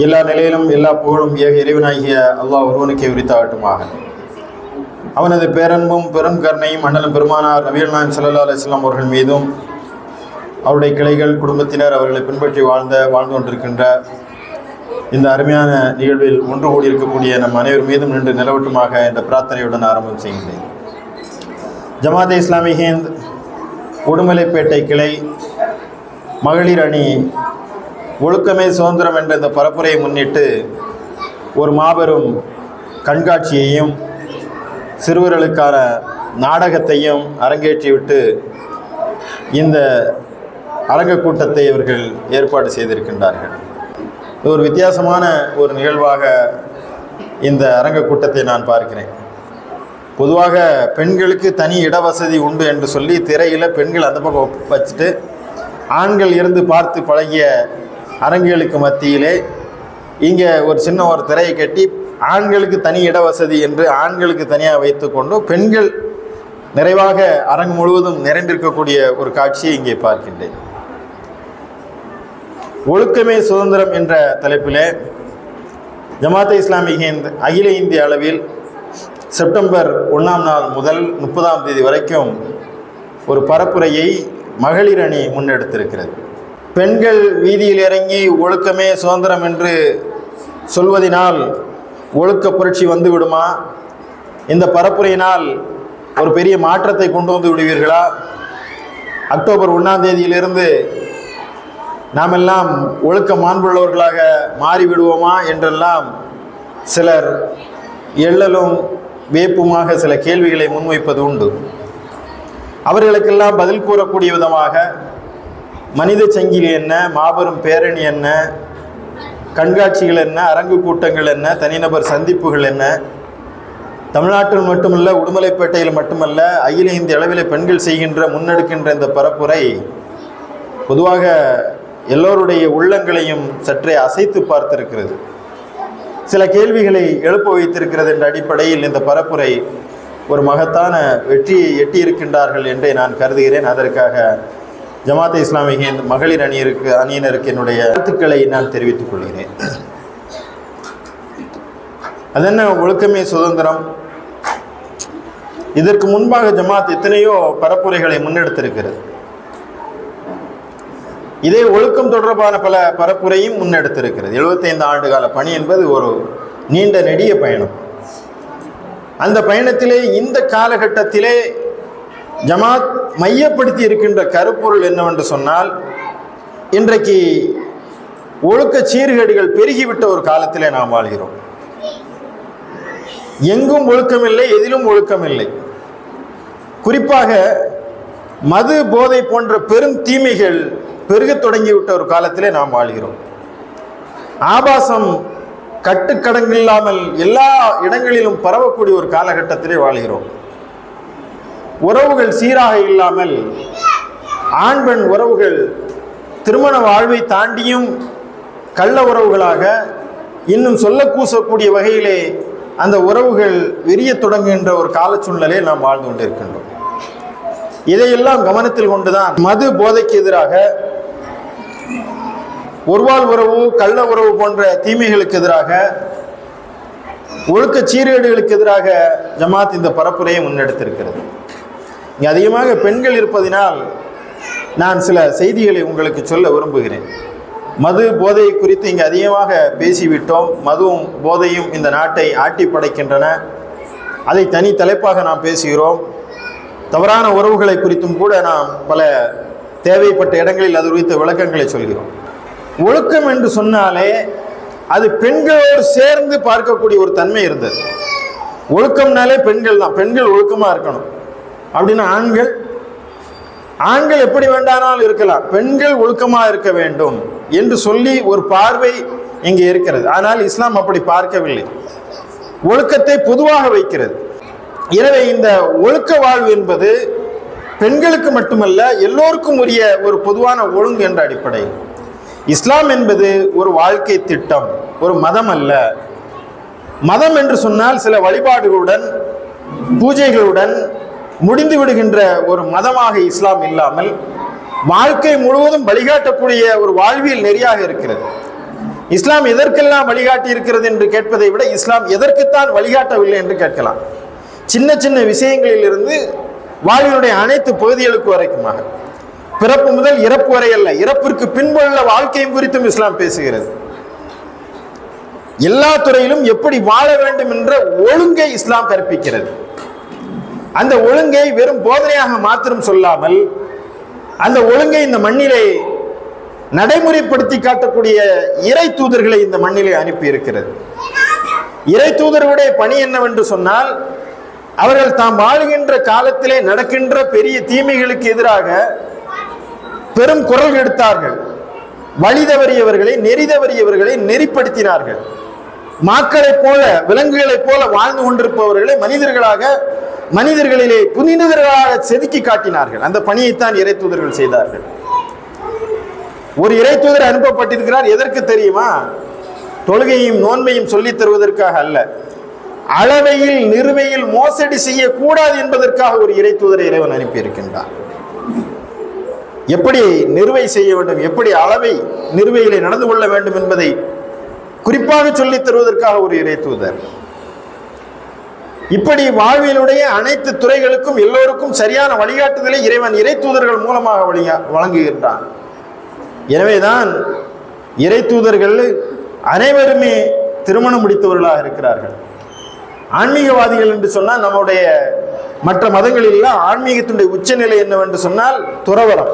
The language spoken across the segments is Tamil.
எல்லா நிலையிலும் எல்லா புகழும் ஏக இறைவனாகிய அல்லாஹ் ஒருவனுக்கே உரித்தாகட்டுமாக. அவனது பேரன்பும் பெரும் கருணையும் அண்ணலும் பெருமானார் நபிகள் நாயகம் ஸல்லல்லாஹு அலைஹி வஸல்லம் அவர்கள் மீதும் அவருடைய கிளைகள் குடும்பத்தினர் அவர்களை பின்பற்றி வாழ்ந்து கொண்டிருக்கின்ற இந்த அருமையான நிகழ்வில் ஒன்று கூடியிருக்கக்கூடிய நம் அனைவர் மீதும் நின்று நிலவட்டுமாக என்ற பிரார்த்தனையுடன் ஆரம்பம் செய்கின்றேன். ஜமாத் இஸ்லாமி ஹிந்த் உடுமலைப்பேட்டை கிளை மகளிர் அணி ஒழுக்கமே சுதந்திரம் என்ற இந்த பரப்புரையை முன்னிட்டு ஒரு மாபெரும் கண்காட்சியையும் சிறுவர்களுக்கான நாடகத்தையும் அரங்கேற்றிவிட்டு இந்த அரங்க கூட்டத்தை இவர்கள் ஏற்பாடு செய்திருக்கின்றார்கள். இது ஒரு வித்தியாசமான ஒரு நிகழ்வாக இந்த அரங்க கூட்டத்தை நான் பார்க்கிறேன். பொதுவாக பெண்களுக்கு தனி இடவசதி உண்டு என்று சொல்லி திரையில் பெண்கள் அந்த பக்கம் வச்சுட்டு ஆண்கள் இருந்து பார்த்து பழகிய அரங்குகளுக்கு மத்தியிலே இங்கே ஒரு சின்ன ஒரு திரையை கட்டி ஆண்களுக்கு தனி இடவசதி என்று ஆண்களுக்கு தனியாக வைத்துக்கொண்டு பெண்கள் நிறைவாக அரங்கு முழுவதும் நிறைந்திருக்கக்கூடிய ஒரு காட்சியை இங்கே பார்க்கின்றேன். ஒழுக்கமே சுதந்திரம் என்ற தலைப்பிலே ஜமாத் இஸ்லாமி ஹிந்த் அகில இந்திய அளவில் செப்டம்பர் 1ஆம் நாள் முதல் 30ஆம் தேதி வரைக்கும் ஒரு பரப்புரையை மகளிர் அணி முன்னெடுத்திருக்கிறது. பெண்கள் வீதியில் இறங்கி ஒழுக்கமே சுதந்திரம் என்று சொல்வதனால் ஒழுக்க புரட்சி வந்து விடுமா? இந்த பரப்புரையினால் ஒரு பெரிய மாற்றத்தை கொண்டு வந்து விடுவீர்களா? அக்டோபர் 1ஆம் தேதியிலிருந்து நாம் எல்லாம் ஒழுக்க மாண்புள்ளவர்களாக மாறிவிடுவோமா என்றெல்லாம் சிலர் எள்ளலும் வேப்புமாக சில கேள்விகளை முன்வைப்பது உண்டு. அவர்களுக்கெல்லாம் பதில் கூறக்கூடிய விதமாக மனித சங்கிலி என்ன, மாபெரும் பேரணி என்ன, கண்காட்சிகள் என்ன, அரங்கு கூட்டங்கள் என்ன, தனிநபர் சந்திப்புகள் என்ன, தமிழ்நாட்டில் மட்டுமல்ல உடுமலைப்பேட்டையில் மட்டுமல்ல அகில இந்திய அளவில் பெண்கள் செய்கின்ற முன்னெடுக்கின்ற இந்த பரப்புரை பொதுவாக எல்லோருடைய உள்ளங்களையும் சற்றே அசைத்து பார்த்திருக்கிறது. சில கேள்விகளை எழுப்ப வைத்திருக்கிறது என்ற அடிப்படையில் இந்த பரப்புரை ஒரு மகத்தான வெற்றியை எட்டியிருக்கின்றார்கள் என்றே நான் கருதுகிறேன். அதற்காக ஜமாத் இஸ்லாமி ஹிந்த் மகளிர் அணியினருக்கு என்னுடைய வாழ்த்துக்களை நான் தெரிவித்துக் கொள்கிறேன். அதென்ன ஒழுக்கமே சுதந்திரம்? இதற்கு முன்பாக ஜமாத் எத்தனையோ பரப்புரைகளை முன்னெடுத்திருக்கிறது. இதே ஒழுக்கம் தொடர்பான பல பரப்புரையும் முன்னெடுத்திருக்கிறது. 75 ஆண்டுகால பணி என்பது ஒரு நீண்ட நெடிய பயணம். அந்த பயணத்திலே இந்த காலகட்டத்திலே ஜமாத் மையப்படுத்தி இருக்கின்ற கருப்பொருள் என்னவென்று சொன்னால், இன்றைக்கு ஒழுக்க சீர்கேடுகள் பெருகிவிட்ட ஒரு காலத்திலே நாம் வாழ்கிறோம். எங்கும் ஒழுக்கமில்லை, எதிலும் ஒழுக்கமில்லை. குறிப்பாக மது போதை போன்ற பெரும் தீமைகள் பெருகத் தொடங்கிவிட்ட ஒரு காலத்திலே நாம் வாழ்கிறோம். ஆபாசம் கட்டுக்கடங்கில்லாமல் எல்லா இடங்களிலும் பரவக்கூடிய ஒரு காலகட்டத்திலே வாழ்கிறோம். உறவுகள் சீராக இல்லாமல் ஆண் பெண் உறவுகள் திருமண வாழ்வை தாண்டியும் கள்ள உறவுகளாக இன்னும் சொல்ல கூசக்கூடிய வகையிலே அந்த உறவுகள் விரிய தொடங்குகின்ற ஒரு கால சூழ்நிலையை நாம் வாழ்ந்து கொண்டிருக்கின்றோம். இதையெல்லாம் கவனத்தில் கொண்டுதான் மது போதைக்கு எதிராக, ஒருவாள் உறவு, கள்ள உறவு போன்ற தீமைகளுக்கு எதிராக, ஒழுக்க சீர்கேடுகளுக்கு எதிராக ஜமாத் இந்த பரப்புரையை முன்னெடுத்திருக்கிறது. இங்கே அதிகமாக பெண்கள் இருப்பதினால் நான் சில செய்திகளை உங்களுக்கு சொல்ல விரும்புகிறேன். மது போதை குறித்து இங்கே அதிகமாக பேசிவிட்டோம். மதுவும் போதையும் இந்த நாட்டை ஆட்டி படைக்கின்றன. அதை தனி தலைப்பாக நாம் பேசுகிறோம். தவறான உறவுகளை குறித்தும் கூட நாம் பல தேவைப்பட்ட இடங்களில் அது குறித்த விளக்கங்களை சொல்கிறோம். ஒழுக்கம் என்று சொன்னாலே அது பெண்களோடு சேர்ந்து பார்க்கக்கூடிய ஒரு தன்மை இருந்தது. ஒழுக்கம்னாலே பெண்கள் தான், பெண்கள் ஒழுக்கமாக இருக்கணும் அப்படின்னா ஆண்கள் எப்படி வேண்டானாலும் இருக்கலாம், பெண்கள் ஒழுக்கமாக இருக்க வேண்டும் என்று சொல்லி ஒரு பார்வை இங்கே இருக்கிறது. ஆனால் இஸ்லாம் அப்படி பார்க்கவில்லை, ஒழுக்கத்தை பொதுவாக வைக்கிறது. எனவே இந்த ஒழுக்க வாழ்வு என்பது பெண்களுக்கு மட்டுமல்ல எல்லோருக்கும் உரிய ஒரு பொதுவான ஒழுங்கு என்ற அடிப்படையில் இஸ்லாம் என்பது ஒரு வாழ்க்கை திட்டம், ஒரு மதம் அல்ல. மதம் என்று சொன்னால் சில வழிபாடுகளுடன் பூஜைகளுடன் முடிந்து விடுகின்ற ஒரு மதமாக இஸ்லாம் இல்லாமல் வாழ்க்கை முழுவதும் வழிகாட்டக்கூடிய ஒரு வாழ்வியல் நெறியாக இருக்கிறது. இஸ்லாம் எதற்கெல்லாம் வழிகாட்டி இருக்கிறது என்று கேட்பதை விட இஸ்லாம் எதற்குத்தான் வழிகாட்டவில்லை என்று கேட்கலாம். சின்ன சின்ன விஷயங்களில் இருந்து வாழ்வினுடைய அனைத்து பகுதிகளுக்கு வரைக்குமாக, பிறப்பு முதல் இறப்பு வரை அல்ல, இறப்பிற்கு பின்புள்ள வாழ்க்கையும் குறித்தும் இஸ்லாம் பேசுகிறது. எல்லா துறையிலும் எப்படி வாழ வேண்டும் என்ற ஒழுங்கை இஸ்லாம் கற்பிக்கிறது. அந்த ஒழுங்கை வெறும் போதனையாக மாத்திரம் சொல்லாமல் அந்த ஒழுங்கை இந்த மண்ணிலே நடைமுறைப்படுத்தி காட்டக்கூடிய இறை தூதர்களை இந்த மண்ணிலே அனுப்பி இருக்கிறது. இறை தூதர்களுடைய பணி என்னவென்று சொன்னால், அவர்கள் தாம் வாழுகின்ற காலத்திலே நடக்கின்ற பெரிய தீமைகளுக்கு எதிராக பெரும் குரல் எடுத்தார்கள். வழி தவறியவர்களை, நெறி தவறியவர்களை நெறிப்படுத்தினார்கள். மாக்களைப் போல, விலங்குகளைப் போல வாழ்ந்து கொண்டிருப்பவர்களை மனிதர்களிலே புனிதர்களாக செதுக்கி காட்டினார்கள். அந்த பணியைத்தான் இறை தூதர்கள் செய்தார்கள். ஒரு இறை தூதர் அனுப்பப்பட்டிருக்கிறார். எதற்கு தெரியுமா? தொழுகையும் நோன்பையும் சொல்லித் தருவதற்காக அல்ல, அளவையில் நிறுவையில் மோசடி செய்யக்கூடாது என்பதற்காக ஒரு இறை தூதரை இறைவன் அனுப்பியிருக்கின்றார். எப்படி நிறுவை செய்ய வேண்டும், எப்படி அளவை நிறுவையிலே நடந்து கொள்ள வேண்டும் என்பதை குறிப்பாக சொல்லித் தருவதற்காக ஒரு இறை தூதர். இப்படி வாழ்வினுடைய அனைத்து துறைகளுக்கும் எல்லோருக்கும் சரியான வழிகாட்டுதலை இறைவன் இறை தூதர்கள் மூலமாக வழங்குகின்றான். எனவேதான் இறை தூதர்கள் அனைவருமே திருமணம் முடித்தவர்களாக இருக்கிறார்கள். ஆன்மீகவாதிகள் என்று சொன்னால், நம்முடைய மற்ற மதங்களில் ஆன்மீகத்தினுடைய உச்சநிலை என்னவென்று சொன்னால் துறவரம்.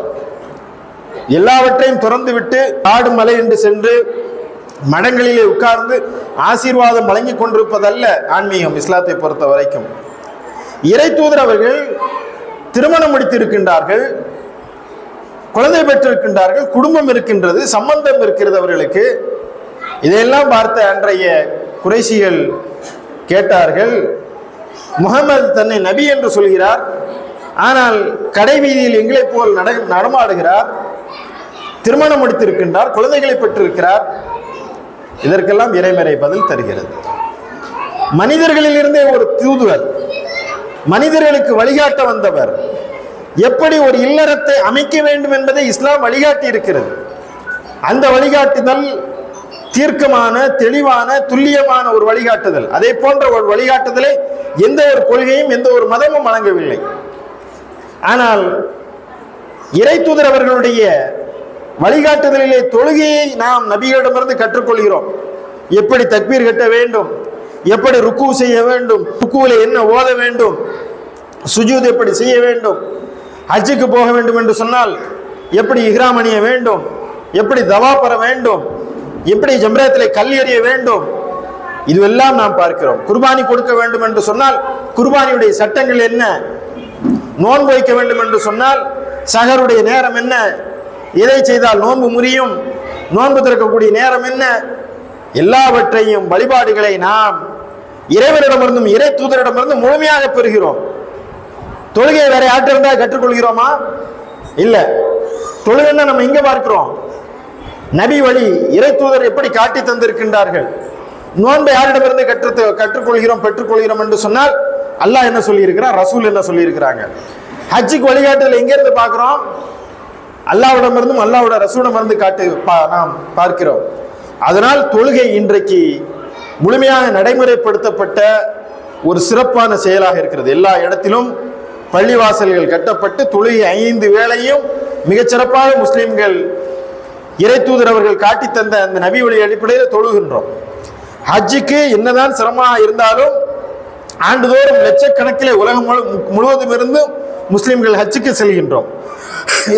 எல்லாவற்றையும் துறந்து விட்டு காடு மலை என்று சென்று மடங்களிலே உட்கார்ந்து ஆசீர்வாதம் வழங்கி கொண்டிருப்பதல்ல ஆன்மீகம். இஸ்லாத்தை பொறுத்த வரைக்கும் இறை தூதர் அவர்கள் திருமணம் முடித்திருக்கின்றார்கள், குழந்தை பெற்றிருக்கின்றார்கள், குடும்பம் இருக்கின்றது, சம்பந்தம் இருக்கிறது அவர்களுக்கு. இதையெல்லாம் பார்த்த அன்றைய குறைஷிகள் கேட்டார்கள், முகமது தன்னை நபி என்று சொல்கிறார், ஆனால் கடை வீதியில் எங்களை போல் நடமாடுகிறார், திருமணம் முடித்திருக்கின்றார், குழந்தைகளை பெற்றிருக்கிறார். இதற்கெல்லாம் இறைமறை பதில் தருகிறது. மனிதர்களில் இருந்தே ஒரு தூதுவர், மனிதர்களுக்கு வழிகாட்ட வந்தவர், எப்படி ஒரு இல்லறத்தை அமைக்க வேண்டும் என்பதை இஸ்லாம் வழிகாட்டி இருக்கிறது. அந்த வழிகாட்டுதல் தீர்க்கமான, தெளிவான, துல்லியமான ஒரு வழிகாட்டுதல். அதே போன்ற ஒரு வழிகாட்டுதலை எந்த ஒரு கொள்கையும் எந்த ஒரு மதமும் வழங்கவில்லை. ஆனால் இறை தூதர் அவர்களுடைய வழிகாட்டுதலிலே தொழுகையை நாம் நபிகளிடமிருந்து கற்றுக்கொள்கிறோம். எப்படி தக்பீர் கட்ட வேண்டும், எப்படி ருக்கு செய்ய வேண்டும், ருக்குவிலே என்ன ஓத வேண்டும், சுஜூத் எப்படி செய்ய வேண்டும், ஹஜ்ஜுக்கு போக வேண்டும் என்று சொன்னால் எப்படி இஹ்ராம் அணிய வேண்டும், எப்படி தவா பெற வேண்டும், எப்படி ஜம்ரத்திலே கல் எறிய வேண்டும், இதுவெல்லாம் நாம் பார்க்கிறோம். குர்பானி கொடுக்க வேண்டும் என்று சொன்னால் குர்பானியுடைய சட்டங்கள் என்ன, நோன்பு வைக்க வேண்டும் என்று சொன்னால் சஹருடைய நேரம் என்ன, எதை செய்தால் நோன்பு முறியும், நோன்பு திறக்கக்கூடிய நேரம் என்ன, எல்லாவற்றையும் வழிபாடுகளை நாம் இறைவனிடமிருந்தும் இறை தூதரிடமிருந்து முழுமையாக பெறுகிறோம். தொழுகையை வேற யார்கிட்ட இருந்தா கற்றுக்கொள்கிறோமா? இல்ல. தொழுகைன்னா நம்ம இங்க பார்க்கிறோம், நபி வழி இறை தூதர் எப்படி காட்டி தந்திருக்கின்றார்கள். நோன்பை யாரிடமிருந்து கற்றுக்கொள்கிறோம் பெற்றுக்கொள்கிறோம் என்று சொன்னால் அல்லாஹ் என்ன சொல்லி இருக்கிறார், ரசூல் என்ன சொல்லி இருக்கிறாங்க. ஹஜ்ஜுக்கு வழிகாட்டுதல் எங்க இருந்து பார்க்கிறோம்? அல்லாஹ்விடமிருந்தும் அல்லாஹ்வோட ரசூலிடமிருந்து நாம் பார்க்கிறோம். அதனால் தொழுகை இன்றைக்கு முழுமையாக நடைமுறைப்படுத்தப்பட்ட ஒரு சிறப்பான செயலாக இருக்கிறது. எல்லா இடத்திலும் பள்ளிவாசல்கள் கட்டப்பட்டு தொழுகை 5 வேளையும் மிகச்சிறப்பாக முஸ்லிம்கள் இறை தூதர் அவர்கள் காட்டி தந்த அந்த நபி வழி அடிப்படையில் தொழுகின்றோம். ஹஜ்ஜுக்கு என்னதான் சிரமமாக இருந்தாலும் ஆண்டுதோறும் லட்சக்கணக்கிலே உலகம் முழுவதும் இருந்து முஸ்லிம்கள் ஹஜ்ஜுக்கு செல்கின்றோம்.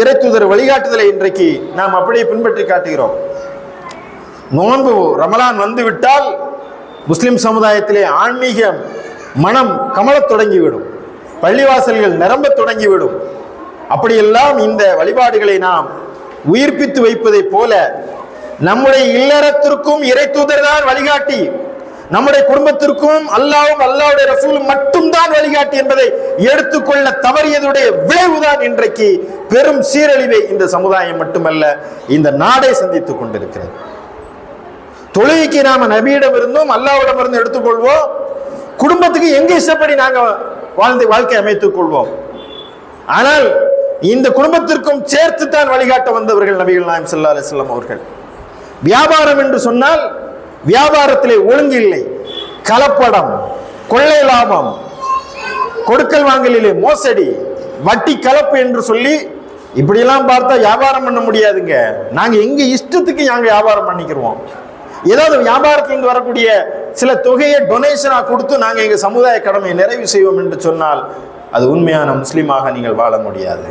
இறை தூதர் வழிகாட்டுதலை இன்றைக்கு நாம் அப்படியே பின்பற்றி காட்டுகிறோம். நோன்பு ரமலான் வந்து விட்டால் முஸ்லிம் சமுதாயத்திலே ஆன்மீக மனம் கமலத் தொடங்கிவிடும், பள்ளிவாசல்கள் நிரம்ப தொடங்கிவிடும். அப்படியெல்லாம் இந்த வழிபாடுகளை நாம் உயிர்ப்பித்து வைப்பதை போல நம்முடைய இல்லறத்திற்கும் இறை தூதர் தான் வழிகாட்டி, நம்முடைய குடும்பத்திற்கும் அல்லாஹ்வும் அல்லாஹ்வுடைய ரசூலும் மட்டும்தான் வழிகாட்டி என்பதை எடுத்துக்கொள்ள தவறியதுடைய விளைவுதான் இன்றைக்கு பெரும் சீரழிவை இந்த சமுதாயம் மட்டுமல்ல இந்த நாடே சந்தித்துக் கொண்டிருக்கிறது. தொழுகைக்கு நாம நபியிடம் இருந்தும் அல்லாஹ்விடம் இருந்து எடுத்துக்கொள்வோம், குடும்பத்துக்கு எங்க இஷ்டப்படி நாங்க வாழ்க்கை அமைத்துக் கொள்வோம். ஆனால் இந்த குடும்பத்திற்கும் சேர்த்துத்தான் வழிகாட்ட வந்தவர்கள் நபிகள் நாயகம் ஸல்லல்லாஹு அலைஹி வஸல்லம் அவர்கள். வியாபாரம் என்று சொன்னால் வியாபாரத்திலே ஒழுங்கு இல்லை, கலப்படம், கொள்ளை லாபம், கொடுக்கல் வாங்கலிலே மோசடி, வட்டி கலப்பு என்று சொல்லி இப்படியெல்லாம் பார்த்தா வியாபாரம் பண்ண முடியாதுங்க. நாங்க எங்க இஷ்டத்துக்கு நாங்க வியாபாரம் பண்ணிக்கிறோம். ஏதாவது வியாபாரத்திலிருந்து வரக்கூடிய சில தொகையை டொனேஷனா கொடுத்து நாங்க எங்க சமுதாய கடமையை நிறைவு செய்வோம் என்று சொன்னால் அது உண்மையான முஸ்லீமாக நீங்கள் வாழ முடியாது.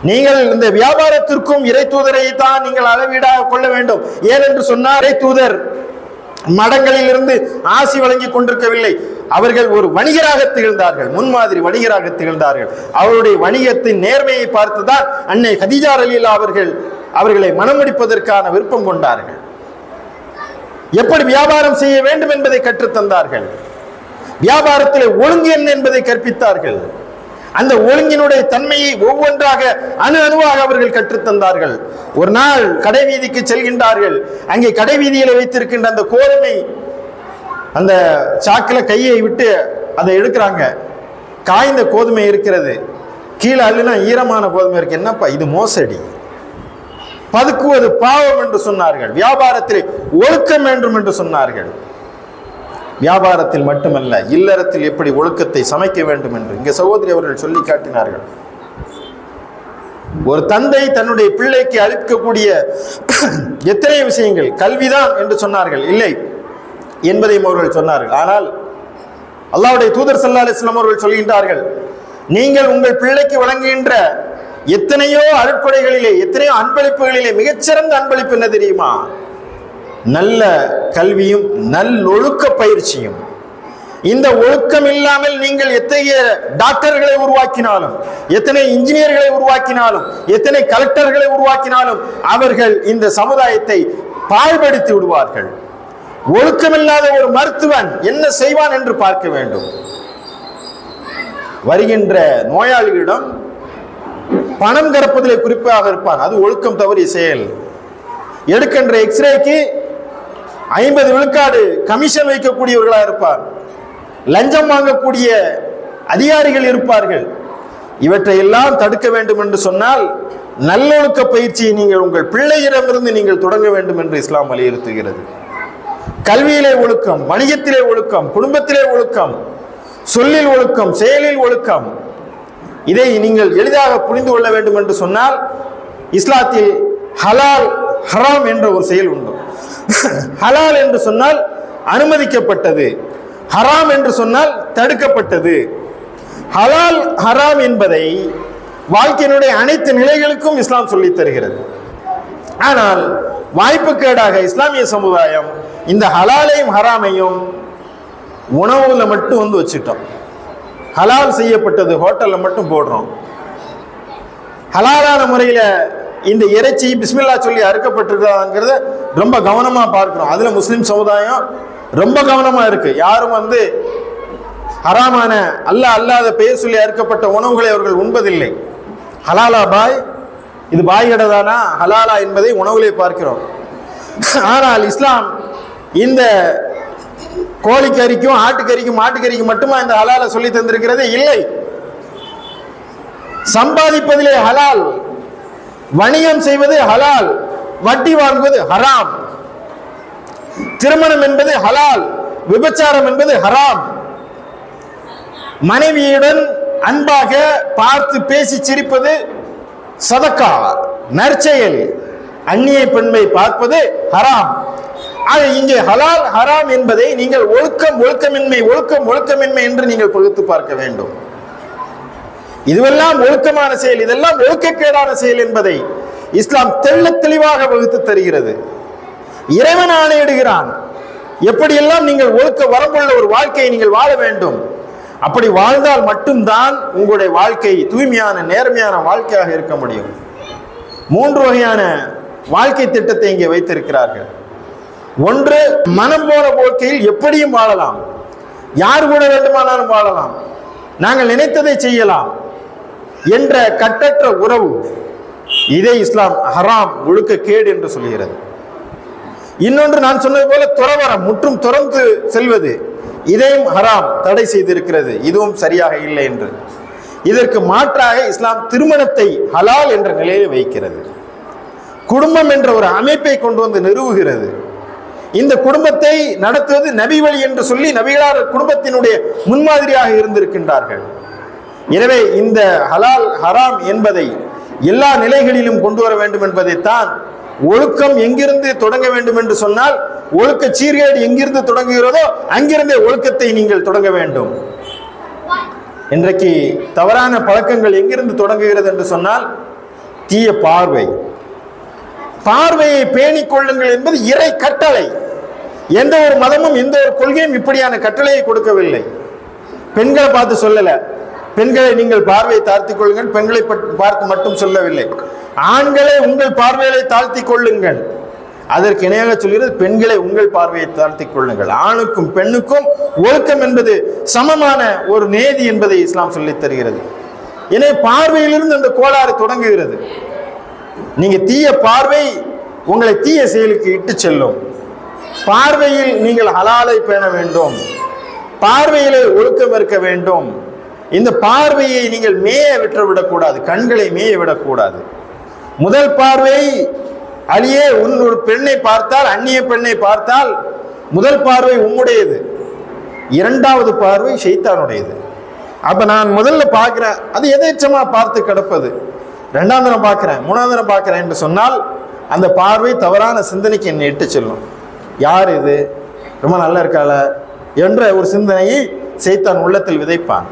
நீங்கள் இந்த வியாபாரத்திற்கும் இறை தூதரை தான் நீங்கள் அளவீடாக கொள்ள வேண்டும். ஏனென்று சொன்னால் இறை தூதர் மடங்களில் இருந்து ஆசி வழங்கி கொண்டிருக்கவில்லை. அவர்கள் ஒரு வணிகராக திகழ்ந்தார்கள், முன்மாதிரி வணிகராக திகழ்ந்தார்கள். அவருடைய வணிகத்தின் நேர்மையை பார்த்துதான் அன்னை கதீஜா ரலியல்லாஹு அவர்களை மணமுடிப்பதற்கான விருப்பம் கொண்டார்கள். எப்படி வியாபாரம் செய்ய வேண்டும் என்பதை கற்றுத்தந்தார்கள். வியாபாரத்தில் ஒழுங்கு என்ன என்பதை கற்பித்தார்கள். அந்த ஒழுங்கினுடைய தன்மையை ஒவ்வொன்றாக அணு அணுவாக அவர்கள் கற்றுத்தந்தார்கள். ஒரு நாள் கடை வீதிக்கு செல்கின்றார்கள். அங்கே கடை வீதியில் வைத்திருக்கின்ற அந்த கோதுமை அந்த சாக்கில் கையை விட்டு அதை எடுக்கிறாங்க. காய்ந்த கோதுமை இருக்கிறது, கீழே அள்ளுனா ஈரமான கோதுமை இருக்கு. என்னப்பா இது மோசடி, பதுக்குவது பாவம் என்று சொன்னார்கள். வியாபாரத்தில் ஒழுக்கம் வேண்டும் என்று சொன்னார்கள். வியாபாரத்தில் மட்டுமல்ல, இல்லறத்தில் எப்படி ஒழுக்கத்தை சமைக்க வேண்டும் என்று இங்கே சகோதரி அவர்கள் சொல்லி காட்டினார்கள். ஒரு தந்தை தன்னுடைய பிள்ளைக்கு அளிக்கக்கூடிய எத்தனை விஷயங்கள் கல்விதான் என்று சொன்னார்கள், இல்லை என்பதையும் அவர்கள் சொன்னார்கள். ஆனால் அல்லாஹ்வுடைய தூதர் ஸல்லல்லாஹு அலைஹி வஸல்லம் அவர்கள் சொல்கின்றார்கள், நீங்கள் உங்கள் பிள்ளைக்கு வழங்குகின்ற எத்தனையோ அருட்கொடைகளிலே, எத்தனையோ அன்பளிப்புகளிலே மிகச்சிறந்த அன்பளிப்பு என்ன தெரியுமா? நல்ல கல்வியும் நல்லொழுக்க பயிற்சியும். இந்த ஒழுக்கம் இல்லாமல் நீங்கள் எத்தகைய டாக்டர்களை உருவாக்கினாலும், எத்தனை இன்ஜினியர்களை உருவாக்கினாலும், எத்தனை கலெக்டர்களை உருவாக்கினாலும் அவர்கள் இந்த சமுதாயத்தை பாழ்படுத்தி விடுவார்கள். ஒழுக்கமில்லாத ஒரு மருத்துவன் என்ன செய்வான் என்று பார்க்க வேண்டும். வருகின்ற நோயாளிகளிடம் பணம் கறப்பதிலே குறிப்பாக இருப்பான், அது ஒழுக்கம் தவறிய செயல். எடுக்கின்ற எக்ஸ்ரேக்கு 50 விழுக்காடு கமிஷன் வைக்கக்கூடியவர்களாக இருப்பார். லஞ்சம் வாங்கக்கூடிய அதிகாரிகள் இருப்பார்கள். இவற்றை எல்லாம் தடுக்க வேண்டும் என்று சொன்னால் நல்லொழுக்க பயிற்சியை நீங்கள் உங்கள் பிள்ளையிடமிருந்து நீங்கள் தொடங்க வேண்டும் என்று இஸ்லாம் வலியுறுத்துகிறது. கல்வியிலே ஒழுக்கம், வணிகத்திலே ஒழுக்கம், குடும்பத்திலே ஒழுக்கம், சொல்லில் ஒழுக்கம், செயலில் ஒழுக்கம். இதை நீங்கள் எளிதாக புரிந்து கொள்ள வேண்டும் என்று சொன்னால் இஸ்லாத்தில் ஹலால் ஹராம் என்ற ஒரு செயல் உண்டு. ஹலால் என்று சொன்னால் அனுமதிக்கப்பட்டது, ஹராம் என்று சொன்னால் தடுக்கப்பட்டது. ஹலால் ஹராம் என்பதை வாழ்க்கையினுடைய அனைத்து நிலைகளுக்கும் இஸ்லாம் சொல்லித் தருகிறது. ஆனால் வாய்ப்புக்கேடாக இஸ்லாமிய சமுதாயம் இந்த ஹலாலையும் ஹராமையும் உணவுல மட்டும் வச்சுட்டோம். ஹலால் செய்யப்பட்டது ஹோட்டல்ல மட்டும் போடுறோம். ஹலாலான முறையில இந்த இறைச்சி பிஸ்மில்லா சொல்லி அறுக்கப்பட்டிருக்காங்கிறத ரொம்ப கவனமா பார்க்கிறோம். அதுல முஸ்லிம் சமுதாயம் ரொம்ப கவனமா இருக்கு. யாரும் ஹராமான அல்லாத பெயர் சொல்லி அறுக்கப்பட்ட உணவுகளை அவர்கள் உண்பதில்லை. ஹலாலா பாய், இது பாய் கடதானா ஹலாலா என்பதை உணவுகளை பார்க்கிறோம். ஆனால் இஸ்லாம் இந்த கோழிக்கறிக்கும் ஆட்டுக்கறிக்கும் மாட்டுக்கறிக்கும் மட்டுமா இந்த ஹலாலை சொல்லி தந்திருக்கிறது? இல்லை. சம்பாதிப்பதிலே ஹலால், வணிகம் செய்வது ஹலால், வட்டி வாங்குவது ஹராம், திருமணம் என்பது ஹலால், விபச்சாரம் என்பது ஹராம், மனைவியுடன் அன்பாக பார்த்து பேசி சிரிப்பது சதக்கா நற்செயல், அந்நிய பெண்மை பார்ப்பது ஹராம். ஆக இங்கே ஹலால் ஹராம் என்பதை நீங்கள் ஒழுக்கமின்மை என்று நீங்கள் பகுத்து பார்க்க வேண்டும். இதுவெல்லாம் ஒழுக்கமான செயல், இதெல்லாம் ஒழுக்கக்கேடான செயல் என்பதை இஸ்லாம் தெள்ள தெளிவாக வகுத்து தருகிறது. இறைவன் ஆணையிடுகிறான், எப்படியெல்லாம் நீங்கள் ஒழுக்க வரம்புள்ள ஒரு வாழ்க்கையை நீங்கள் வாழ வேண்டும். அப்படி வாழ்ந்தால் மட்டும்தான் உங்களுடைய வாழ்க்கை தூய்மையான நேர்மையான வாழ்க்கையாக இருக்க முடியும். 3 வகையான வாழ்க்கை திட்டத்தை இங்கே வைத்திருக்கிறார்கள். ஒன்று, மனம் போன வாழ்க்கையில் எப்படியும் வாழலாம், யார் கூட வேண்டுமானாலும் வாழலாம், நாங்கள் நினைத்ததை செய்யலாம் என்ற கட்டற்ற உறவு. இதை இஸ்லாம் ஹராம், ஒழுக்க கேடு என்று சொல்கிறது. இன்னொன்று, நான் சொன்னது போல துறவரம், முற்றும் துறந்து செல்வது, இதையும் ஹராம் தடை செய்திருக்கிறது. இதுவும் சரியாக இல்லை என்று. இதற்கு மாற்றாக இஸ்லாம் திருமணத்தை ஹலால் என்ற நிலையில் வைக்கிறது. குடும்பம் என்ற ஒரு அமைப்பை கொண்டு வந்து நிறுவுகிறது. இந்த குடும்பத்தை நடத்துவது நபி வழி என்று சொல்லி நபிகளார் குடும்பத்தினுடைய முன்மாதிரியாக இருந்திருக்கின்றார்கள். எனவே இந்த ஹலால் ஹராம் என்பதை எல்லா நிலைகளிலும் கொண்டு வர வேண்டும் என்பதைத்தான், ஒழுக்கம் எங்கிருந்து தொடங்க வேண்டும் என்று சொன்னால் ஒழுக்க சீர்கேடு எங்கிருந்து தொடங்குகிறதோ அங்கிருந்தே ஒழுக்கத்தை நீங்கள் தொடங்க வேண்டும். இன்றைக்கு தவறான பழக்கங்கள் எங்கிருந்து தொடங்குகிறது என்று சொன்னால் தீய பார்வை. பார்வையை பேணிக் கொள்ளுங்கள் என்பது இறை கட்டளை. எந்த ஒரு மதமும் எந்த ஒரு கொள்கையும் இப்படியான கட்டளையை கொடுக்கவில்லை. பெண்களை பார்த்து சொல்லல, பெண்களை நீங்கள் பார்வையை தாழ்த்திக் கொள்ளுங்கள், பெண்களை பார்த்து மட்டும் சொல்லவில்லை. ஆண்களை உங்கள் பார்வைகளை தாழ்த்திக் கொள்ளுங்கள். அதற்கு இணையாக சொல்கிறது பெண்களை உங்கள் பார்வையை தாழ்த்திக் கொள்ளுங்கள். ஆணுக்கும் பெண்ணுக்கும் ஒழுக்கம் என்பது சமமான ஒரு நேதி என்பதை இஸ்லாம் சொல்லித் தருகிறது. எனவே பார்வையிலிருந்து அந்த கோளாறு தொடங்குகிறது. நீங்க தீய பார்வை உங்களை தீய செயலுக்கு இட்டு செல்லும். பார்வையில் நீங்கள் ஹலாலை பேண வேண்டும், பார்வையிலே ஒழுக்கம் இருக்க வேண்டும். இந்த பார்வையை நீங்கள் மேய விட்டுவிடக்கூடாது, கண்களை மேய விடக்கூடாது. முதல் பார்வை அழியே ஒரு பெண்ணை பார்த்தால், அந்நிய பெண்ணை பார்த்தால் முதல் பார்வை உம்முடையது, இரண்டாவது பார்வை ஷைத்தானுடையது. அப்ப நான் முதல்ல பார்க்கிறேன், அது எதேச்சமா பார்த்து கிடப்பது. ரெண்டாம் தினம் பார்க்கிறேன், மூணாம் தினம் பார்க்கிறேன் என்று சொன்னால் அந்த பார்வை தவறான சிந்தனைக்கு என்னை இட்டு செல்லும். யார் இது, ரொம்ப நல்லா இருக்காள என்ற ஒரு சிந்தனையை ஷைத்தான் உள்ளத்தில் விதைப்பான்.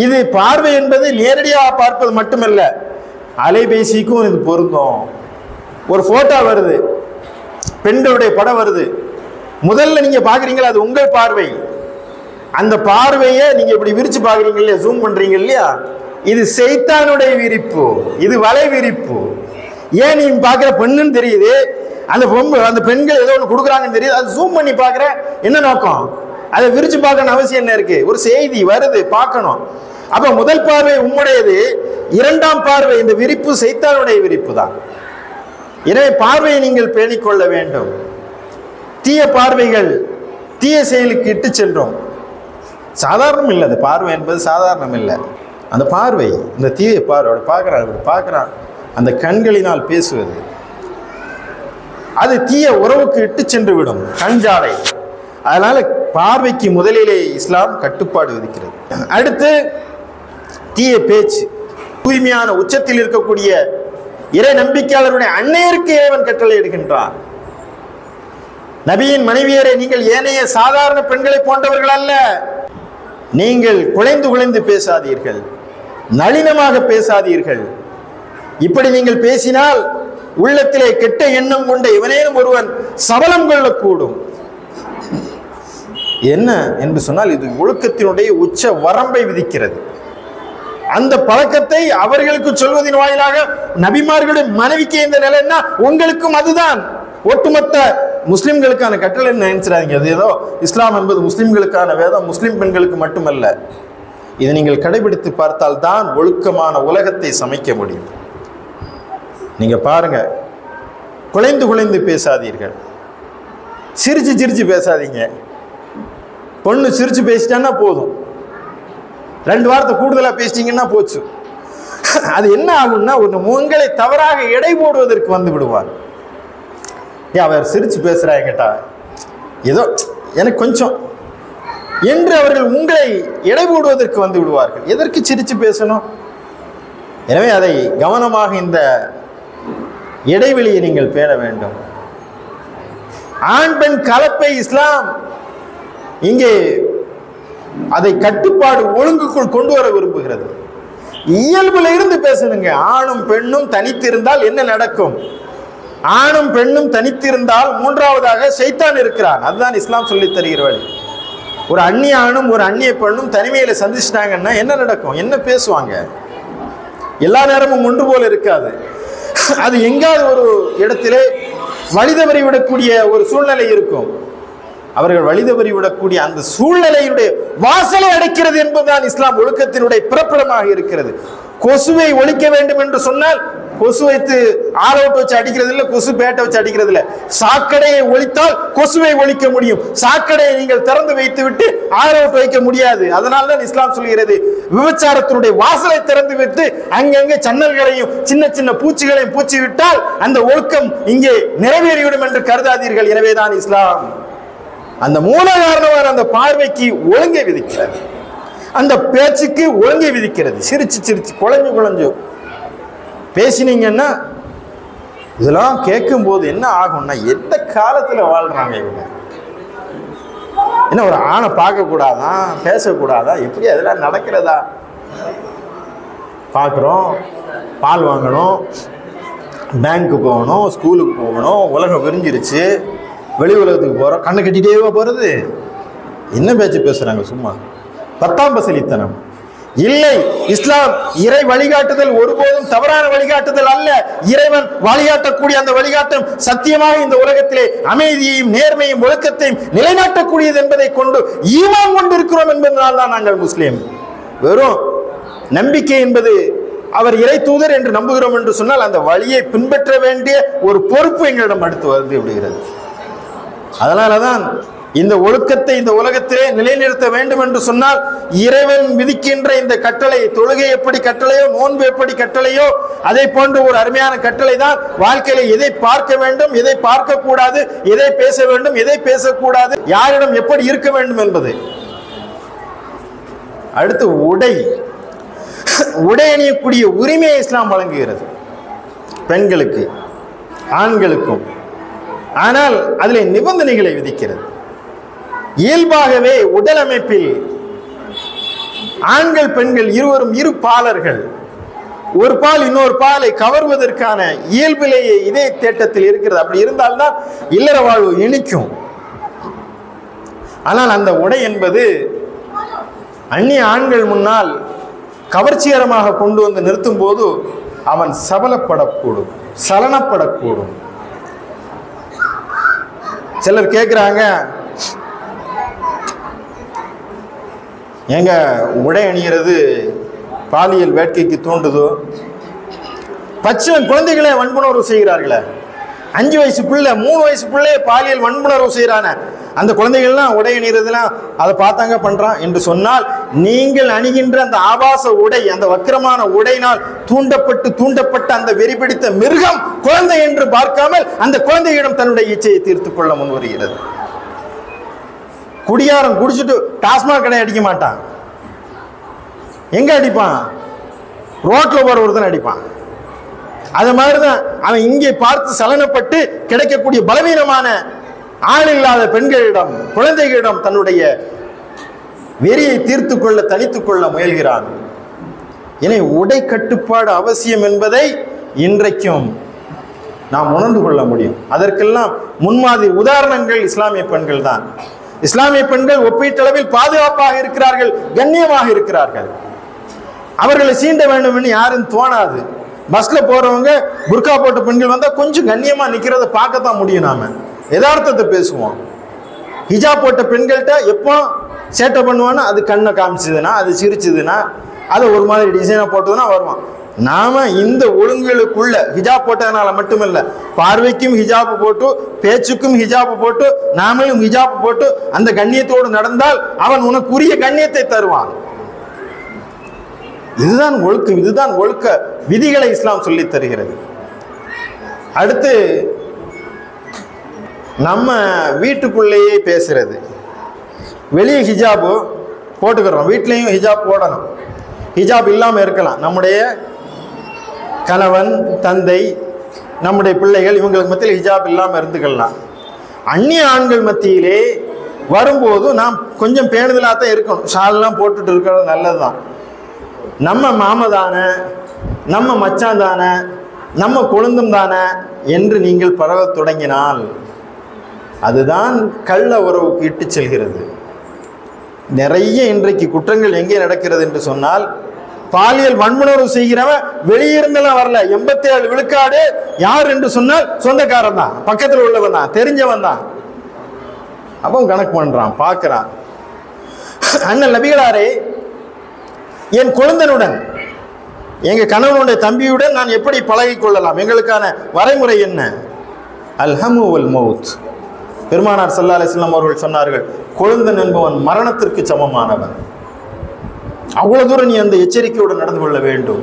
இது பார்வை என்பது நேரடியாக பார்ப்பது மட்டுமல்ல, அலைபேசிக்கும் இது பொருந்தும். ஒரு போட்டோ வருது, பெண்களுடைய படம் வருது, முதல்ல நீங்க பாக்குறீங்களா, அது உங்கள் பார்வை. அந்த பார்வையை நீங்க இப்படி விரிச்சு பாக்குறீங்க இல்லையா, ஜூம் பண்றீங்க இல்லையா, இது ஷைத்தானுடைய விரிப்பு, இது வலை விரிப்பு. ஏன் நீ பாக்குற பெண்ணுன்னு தெரியுது, அந்த பெண்கள் ஏதோ ஒன்று கொடுக்குறாங்கன்னு தெரியுது, அது ஜூம் பண்ணி பாக்குற என்ன நோக்கம்? அதை விரிச்சு பார்க்கணும் அவசியம் என்ன இருக்கு? ஒரு செய்தி வருது, பார்க்கணும். அப்ப முதல் பார்வை உம்முடையது, இரண்டாம் பார்வை இந்த விரிப்பு ஷைத்தானுடைய விரிப்பு தான். எனவே பார்வையை நீங்கள் பேணிக்கொள்ள வேண்டும். தீய பார்வைகள் தீய செயலுக்கு இட்டு சென்றோம். சாதாரணம் இல்லை, அந்த பார்வை என்பது சாதாரணம் இல்லை. அந்த பார்வை, இந்த தீய பார்வை பார்க்கிறான், அந்த கண்களினால் பேசுவது, அது தீய உறவுக்கு இட்டு சென்று விடும், கண்ஜாடை. அதனால பார்வைக்கு முதலிலே இஸ்லாம் கட்டுப்பாடு விதிக்கிறது. அடுத்து தீய பேச்சு. தூய்மையான உச்சத்தில் இருக்கக்கூடிய இறை நம்பிக்கையாளருடைய அன்னையருக்கு இறைவன் கட்டளை இடுகின்றான். நபியின் மனைவியரை நீங்கள் ஏனைய சாதாரண பெண்களை போன்றவர்கள் அல்ல, நீங்கள் குலைந்து குலைந்து பேசாதீர்கள், நளினமாக பேசாதீர்கள். இப்படி நீங்கள் பேசினால் உள்ளத்திலே கெட்ட எண்ணம் கொண்ட இவனேனும் ஒருவன் சபலம் கொள்ளக்கூடும். என்ன என்று சொன்னால் இது ஒழுக்கத்தினுடைய உச்ச வரம்பை விதிக்கிறது. அந்த பழக்கத்தை அவர்களுக்கு சொல்வதன் வாயிலாக நபிமார்களுடைய மனைவிக்கு இந்த நிலைன்னா உங்களுக்கும் அதுதான். ஒட்டுமொத்த முஸ்லிம்களுக்கான கட்டளை நினைச்சிடாதீங்க. அது ஏதோ இஸ்லாம் என்பது முஸ்லிம்களுக்கான வேதம், முஸ்லிம் பெண்களுக்கு மட்டுமல்ல. இதை நீங்கள் கடைபிடித்து பார்த்தால் தான் ஒழுக்கமான உலகத்தை சமைக்க முடியும். நீங்க பாருங்க, குலைந்து குலைந்து பேசாதீர்கள், சிரிச்சு சிரிச்சு பேசாதீங்க. பொண்ணு சிரிச்சு பேசிட்டான்னா போதும், 2 வார்த்தை கூடுதலா பேசிட்டீங்கன்னா போச்சு. அது என்ன ஆகும்னா உங்களை தவறாக எடை போடுவதற்கு வந்து விடுவார். அவர் சிரிச்சு பேசுறாங்க கேட்டா ஏதோ எனக்கு கொஞ்சம் என்று அவர்கள் உங்களை எடை போடுவதற்கு வந்து விடுவார்கள். எதற்கு சிரிச்சு பேசணும்? எனவே அதை கவனமாக இந்த இடைவெளியை நீங்கள் பேண வேண்டும். ஆண் பெண் கலப்பை இஸ்லாம் இங்கே அதை கட்டுப்பாடு ஒழுங்குக்குள் கொண்டு வர விரும்புகிறது. இயல்புல இருந்து பேசணுங்க. ஆணும் பெண்ணும் தனித்திருந்தால் என்ன நடக்கும்? ஆணும் பெண்ணும் தனித்திருந்தால் மூன்றாவதாக ஷைத்தான் இருக்கிறான். அதுதான் இஸ்லாம் சொல்லித் தருகிற வழி. ஒரு அந்நிய ஆணும் ஒரு அந்நிய பெண்ணும் தனிமையில சந்திச்சிட்டாங்கன்னா என்ன நடக்கும்? என்ன பேசுவாங்க? எல்லா நேரமும் ஒன்று போல இருக்காது. அது எங்காவது ஒரு இடத்திலே வழிதவறி விடக்கூடிய ஒரு சூழ்நிலை இருக்கும். அவர்கள் வழிதவறி விடக்கூடிய அந்த சூழ்நிலையுடைய வாசலை அடைக்கிறது என்பதுதான் இஸ்லாம் ஒழுக்கத்தினுடைய பிறப்பிடமாக இருக்கிறது. கொசுவை ஒழிக்க வேண்டும் என்று சொன்னால் கொசு வைத்து ஆல் அவுட் வச்சு அடிக்கிறது இல்லை, கொசு பேட்டை வச்சு அடிக்கிறது இல்லை. சாக்கடையை ஒழித்தால் கொசுவை ஒழிக்க முடியும். சாக்கடையை நீங்கள் திறந்து வைத்து விட்டு ஆல் அவுட் வைக்க முடியாது. அதனால தான் இஸ்லாம் சொல்கிறது, விபச்சாரத்தினுடைய வாசலை திறந்து வைத்து அங்கங்கே சன்னல்களையும் சின்ன சின்ன பூச்சிகளையும் பூச்சி விட்டால் அந்த ஒழுக்கம் இங்கே நிறைவேறிவிடும் என்று கருதாதீர்கள். எனவேதான் இஸ்லாம் அந்த மூல காரணமான அந்த பார்வைக்கு ஒழுங்கை விதிக்கிறது, அந்த பேச்சுக்கு ஒழுங்கை விதிக்கிறது. சிரிச்சு சிரிச்சு குழஞ்சு குழஞ்சு பேசினீங்கன்னா இதெல்லாம் கேட்கும் போது என்ன ஆகும்னா, எந்த காலத்துல வாழ்றாங்க இவங்க? என்ன ஒரு ஆணை பார்க்க கூடாதா, பேசக்கூடாதா, எப்படி அதெல்லாம் நடக்கிறதா? பார்க்குறோம், பால் வாங்கணும், பேங்க்கு போகணும், ஸ்கூலுக்கு போகணும், உலகம் விரிஞ்சிருச்சு, வெளி உலகத்துக்கு போகிறோம், கண்ணை கட்டிட்டேவா போகிறது? என்ன பேச்சு பேசுகிறாங்க? சும்மா பத்தாம் பசலித்தனம் இல்லை. இஸ்லாம் இறை வழிகாட்டுதல் ஒருபோதும் தவறான வழிகாட்டுதல் அல்ல. இறைவன் வழிகாட்டக்கூடிய அந்த வழிகாட்டம் சத்தியமாக இந்த உலகத்திலே அமைதியையும் நேர்மையும் ஒழுக்கத்தையும் நிலைநாட்டக்கூடியது என்பதை கொண்டு ஈமான் கொண்டிருக்கிறோம் என்பதனால் தான் நாங்கள் முஸ்லீம். வெறும் நம்பிக்கை என்பது அவர் இறை தூதர் என்று நம்புகிறோம் என்று சொன்னால் அந்த வழியை பின்பற்ற வேண்டிய ஒரு பொறுப்பு எங்களிடம் அடுத்து வருது அப்படிங்கிறது. அதனாலதான் இந்த ஒழுக்கத்தை இந்த உலகத்திலே நிலைநிறுத்த வேண்டும் என்று சொன்னால் இறைவன் விதிக்கின்ற இந்த கட்டளை, தொழுகை எப்படி கட்டளையோ, நோன்பு எப்படி கட்டளையோ, அதை போன்ற ஒரு அருமையான கட்டளை தான் வாழ்க்கையில எதை பார்க்க வேண்டும், எதை பார்க்க கூடாது, எதை பேச வேண்டும், எதை பேசக்கூடாது, யாரிடம் எப்படி இருக்க வேண்டும் என்பது. அடுத்து உடை அணியக்கூடிய உரிமையை இஸ்லாம் வழங்குகிறது பெண்களுக்கு ஆண்களுக்கும். ஆனால் அதில் நிபந்தனைகளை விதிக்கிறது. இயல்பாகவே உடல் அமைப்பில் ஆண்கள் பெண்கள் இருவரும் இரு பாலர்கள். ஒரு பால் இன்னொரு பாலை கவர்வதற்கான இயல்பிலேயே இதே தேட்டத்தில் இருக்கிறது. அப்படி இருந்தால்தான் இல்லற வாழ்வு இனிக்கும். ஆனால் அந்த உடை என்பது அந்நிய ஆண்கள் முன்னால் கவர்ச்சிகரமாக கொண்டு வந்து நிறுத்தும் போது அவன் சபலப்படக்கூடும், சலனப்படக்கூடும். சிலர் கேட்குறாங்க, ஏங்க உடை அணிகிறது பாலியல் வேட்கைக்கு தூண்டுதோ? பச்சை குழந்தைகளே வன்புணர்வு செய்கிறார்களே, 5 வயசு பிள்ளை 3 வயசு பிள்ளை பாலியல் வன்புணர்வு செய்கிறான, அந்த குழந்தைகள்லாம் உடை அணிகிறதுலாம் அதை பார்த்தாங்க பண்றான் என்று சொன்னால், நீங்கள் அணிகின்ற அந்த ஆபாச உடை, அந்த வக்கிரமான உடையினால் தூண்டப்பட்ட அந்த வெறிபிடித்த மிருகம் குழந்தை என்று பார்க்காமல் அந்த குழந்தையிடம் தன்னுடைய இச்சையை தீர்த்து கொள்ள முன் வருகிறது. குடியாரம் குடிச்சிட்டு டாஸ்மாக் கடை அடிக்க மாட்டான். எங்க அடிப்பான்? ரோட்ல போற ஒருத்தன் அடிப்பான். அது மாதிரிதான் அவன் இங்கே பார்த்து சலனப்பட்டு கிடைக்கக்கூடிய பலவீனமான ஆள் இல்லாத பெண்களிடம், குழந்தைகளிடம் தன்னுடைய வெறியை தீர்த்து கொள்ள, தனித்துக் கொள்ள முயல்கிறான். எனவே உடை கட்டுப்பாடு அவசியம் என்பதை இன்றைக்கும் நாம் உணர்ந்து கொள்ள முடியும். அதற்கெல்லாம் முன்மாதிரி உதாரணங்கள் இஸ்லாமிய பெண்கள் தான். இஸ்லாமிய பெண்கள் ஒப்பீட்டளவில் பாதுகாப்பாக இருக்கிறார்கள், கண்ணியமாக இருக்கிறார்கள். அவர்களை சீண்ட வேண்டும் என்று யாரும் தோணாது. பஸ்ல போறவங்க புர்கா போட்ட பெண்கள் வந்தா கொஞ்சம் கண்ணியமா நிக்கிறத பார்க்கத்தான் முடியும். நாம யதார்த்தத்தை பேசுவோம். ஹிஜாப் போட்ட பெண்கள்கிட்ட எப்போ சேட்டை பண்ணுவான்னா, அது கண்ணை காமிச்சதுன்னா, அது சிரிச்சதுன்னா, அதை ஒரு மாதிரி டிசைனா போட்டதுன்னா வருவான். நாம இந்த ஒழுங்குகளுக்குள்ள ஹிஜாப் போட்டதுனால மட்டுமல்ல, பார்வைக்கும் ஹிஜாப் போட்டு, பேச்சுக்கும் ஹிஜாப் போட்டு, நாமளும் ஹிஜாப் போட்டு அந்த கண்ணியத்தோடு நடந்தால் அவன் உனக்குரிய கண்ணியத்தை தருவான். இதுதான் ஒழுக்கம், இதுதான் ஒழுக்க விதிகளை இஸ்லாம் சொல்லி தருகிறது. அடுத்து நம்ம வீட்டுக்குள்ளேயே பேசுறது. வெளியே ஹிஜாபு போட்டுக்கிறோம், வீட்லேயும் ஹிஜாப் போடணும். ஹிஜாப் இல்லாமல் இருக்கலாம். நம்முடைய கணவன், தந்தை, நம்முடைய பிள்ளைகள், இவங்களுக்கு மத்தியில் ஹிஜாப் இல்லாமல் இருந்துக்கலாம். அந்நிய ஆண்கள் மத்தியிலே வரும்போது நாம் கொஞ்சம் பேணுதலாக தான் இருக்கணும். ஷால்லாம் போட்டுட்டு இருக்கிறது நல்லது தான். நம்ம மாமா தானே, நம்ம மச்சான் தானே, நம்ம கொழுந்தும் தானே என்று நீங்கள் பரவ தொடங்கினால் அதுதான் கள்ள உறவுக்கு இட்டு செல்கிறது. நிறைய இன்றைக்கு குற்றங்கள் எங்கே நடக்கிறது என்று சொன்னால், பாலியல் வன்புணர்வு செய்கிறவன் வெளியிருந்தெல்லாம் வரல. 87 விழுக்காடு யார் என்று சொன்னால் சொந்தக்காரன் தான், பக்கத்தில் உள்ளவன் தான், தெரிஞ்சவன் தான். அப்போ கணக்கு பண்றான், பார்க்கிறான். அண்ணன் நபிகளாரே, என் குழந்தனுடன் எங்கள் கணவனுடைய தம்பியுடன் நான் எப்படி பழகிக் கொள்ளலாம், எங்களுக்கான வரைமுறை என்ன? அல்ஹமு வல் மௌத். பெருமானார் ஸல்லல்லாஹு அலைஹி வஸல்லம் அவர்கள் சொன்னார்கள், கொழுந்தன் என்பவன் மரணத்திற்கு சமமானவன். அவ்வளவு தூரம் நீ அந்த எச்சரிக்கையோடு நடந்து கொள்ள வேண்டும்.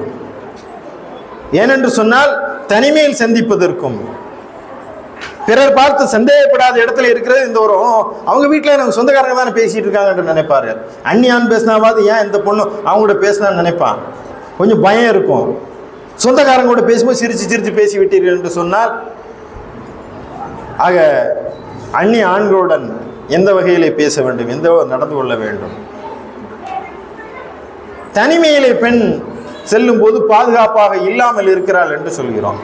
ஏனென்று சொன்னால் தனிமையில் சந்திப்பதற்கும் பிறர் பார்த்து சந்தேகப்படாத இடத்துல இருக்கிறது இந்த ஒரு அவங்க வீட்டில் நம்ம சொந்தக்காரங்க தானே பேசிட்டு இருக்காங்க என்று நினைப்பாரு. அந்நியான் பேசினாவது ஏன் இந்த பொண்ணு அவங்களோட பேசினான்னு நினைப்பான். கொஞ்சம் பயம் இருக்கும். சொந்தக்காரங்களோட பேசும்போது சிரிச்சு சிரிச்சு பேசி விட்டீர்கள் என்று சொன்னால், ஆக அந்நிய ஆண்களுடன் எந்த வகையிலே பேச வேண்டும், எந்த நடந்து கொள்ள வேண்டும். தனிமையிலே பெண் செல்லும் போது பாதுகாப்பாக இல்லாமல் இருக்கிறாள் என்று சொல்கிறோம்.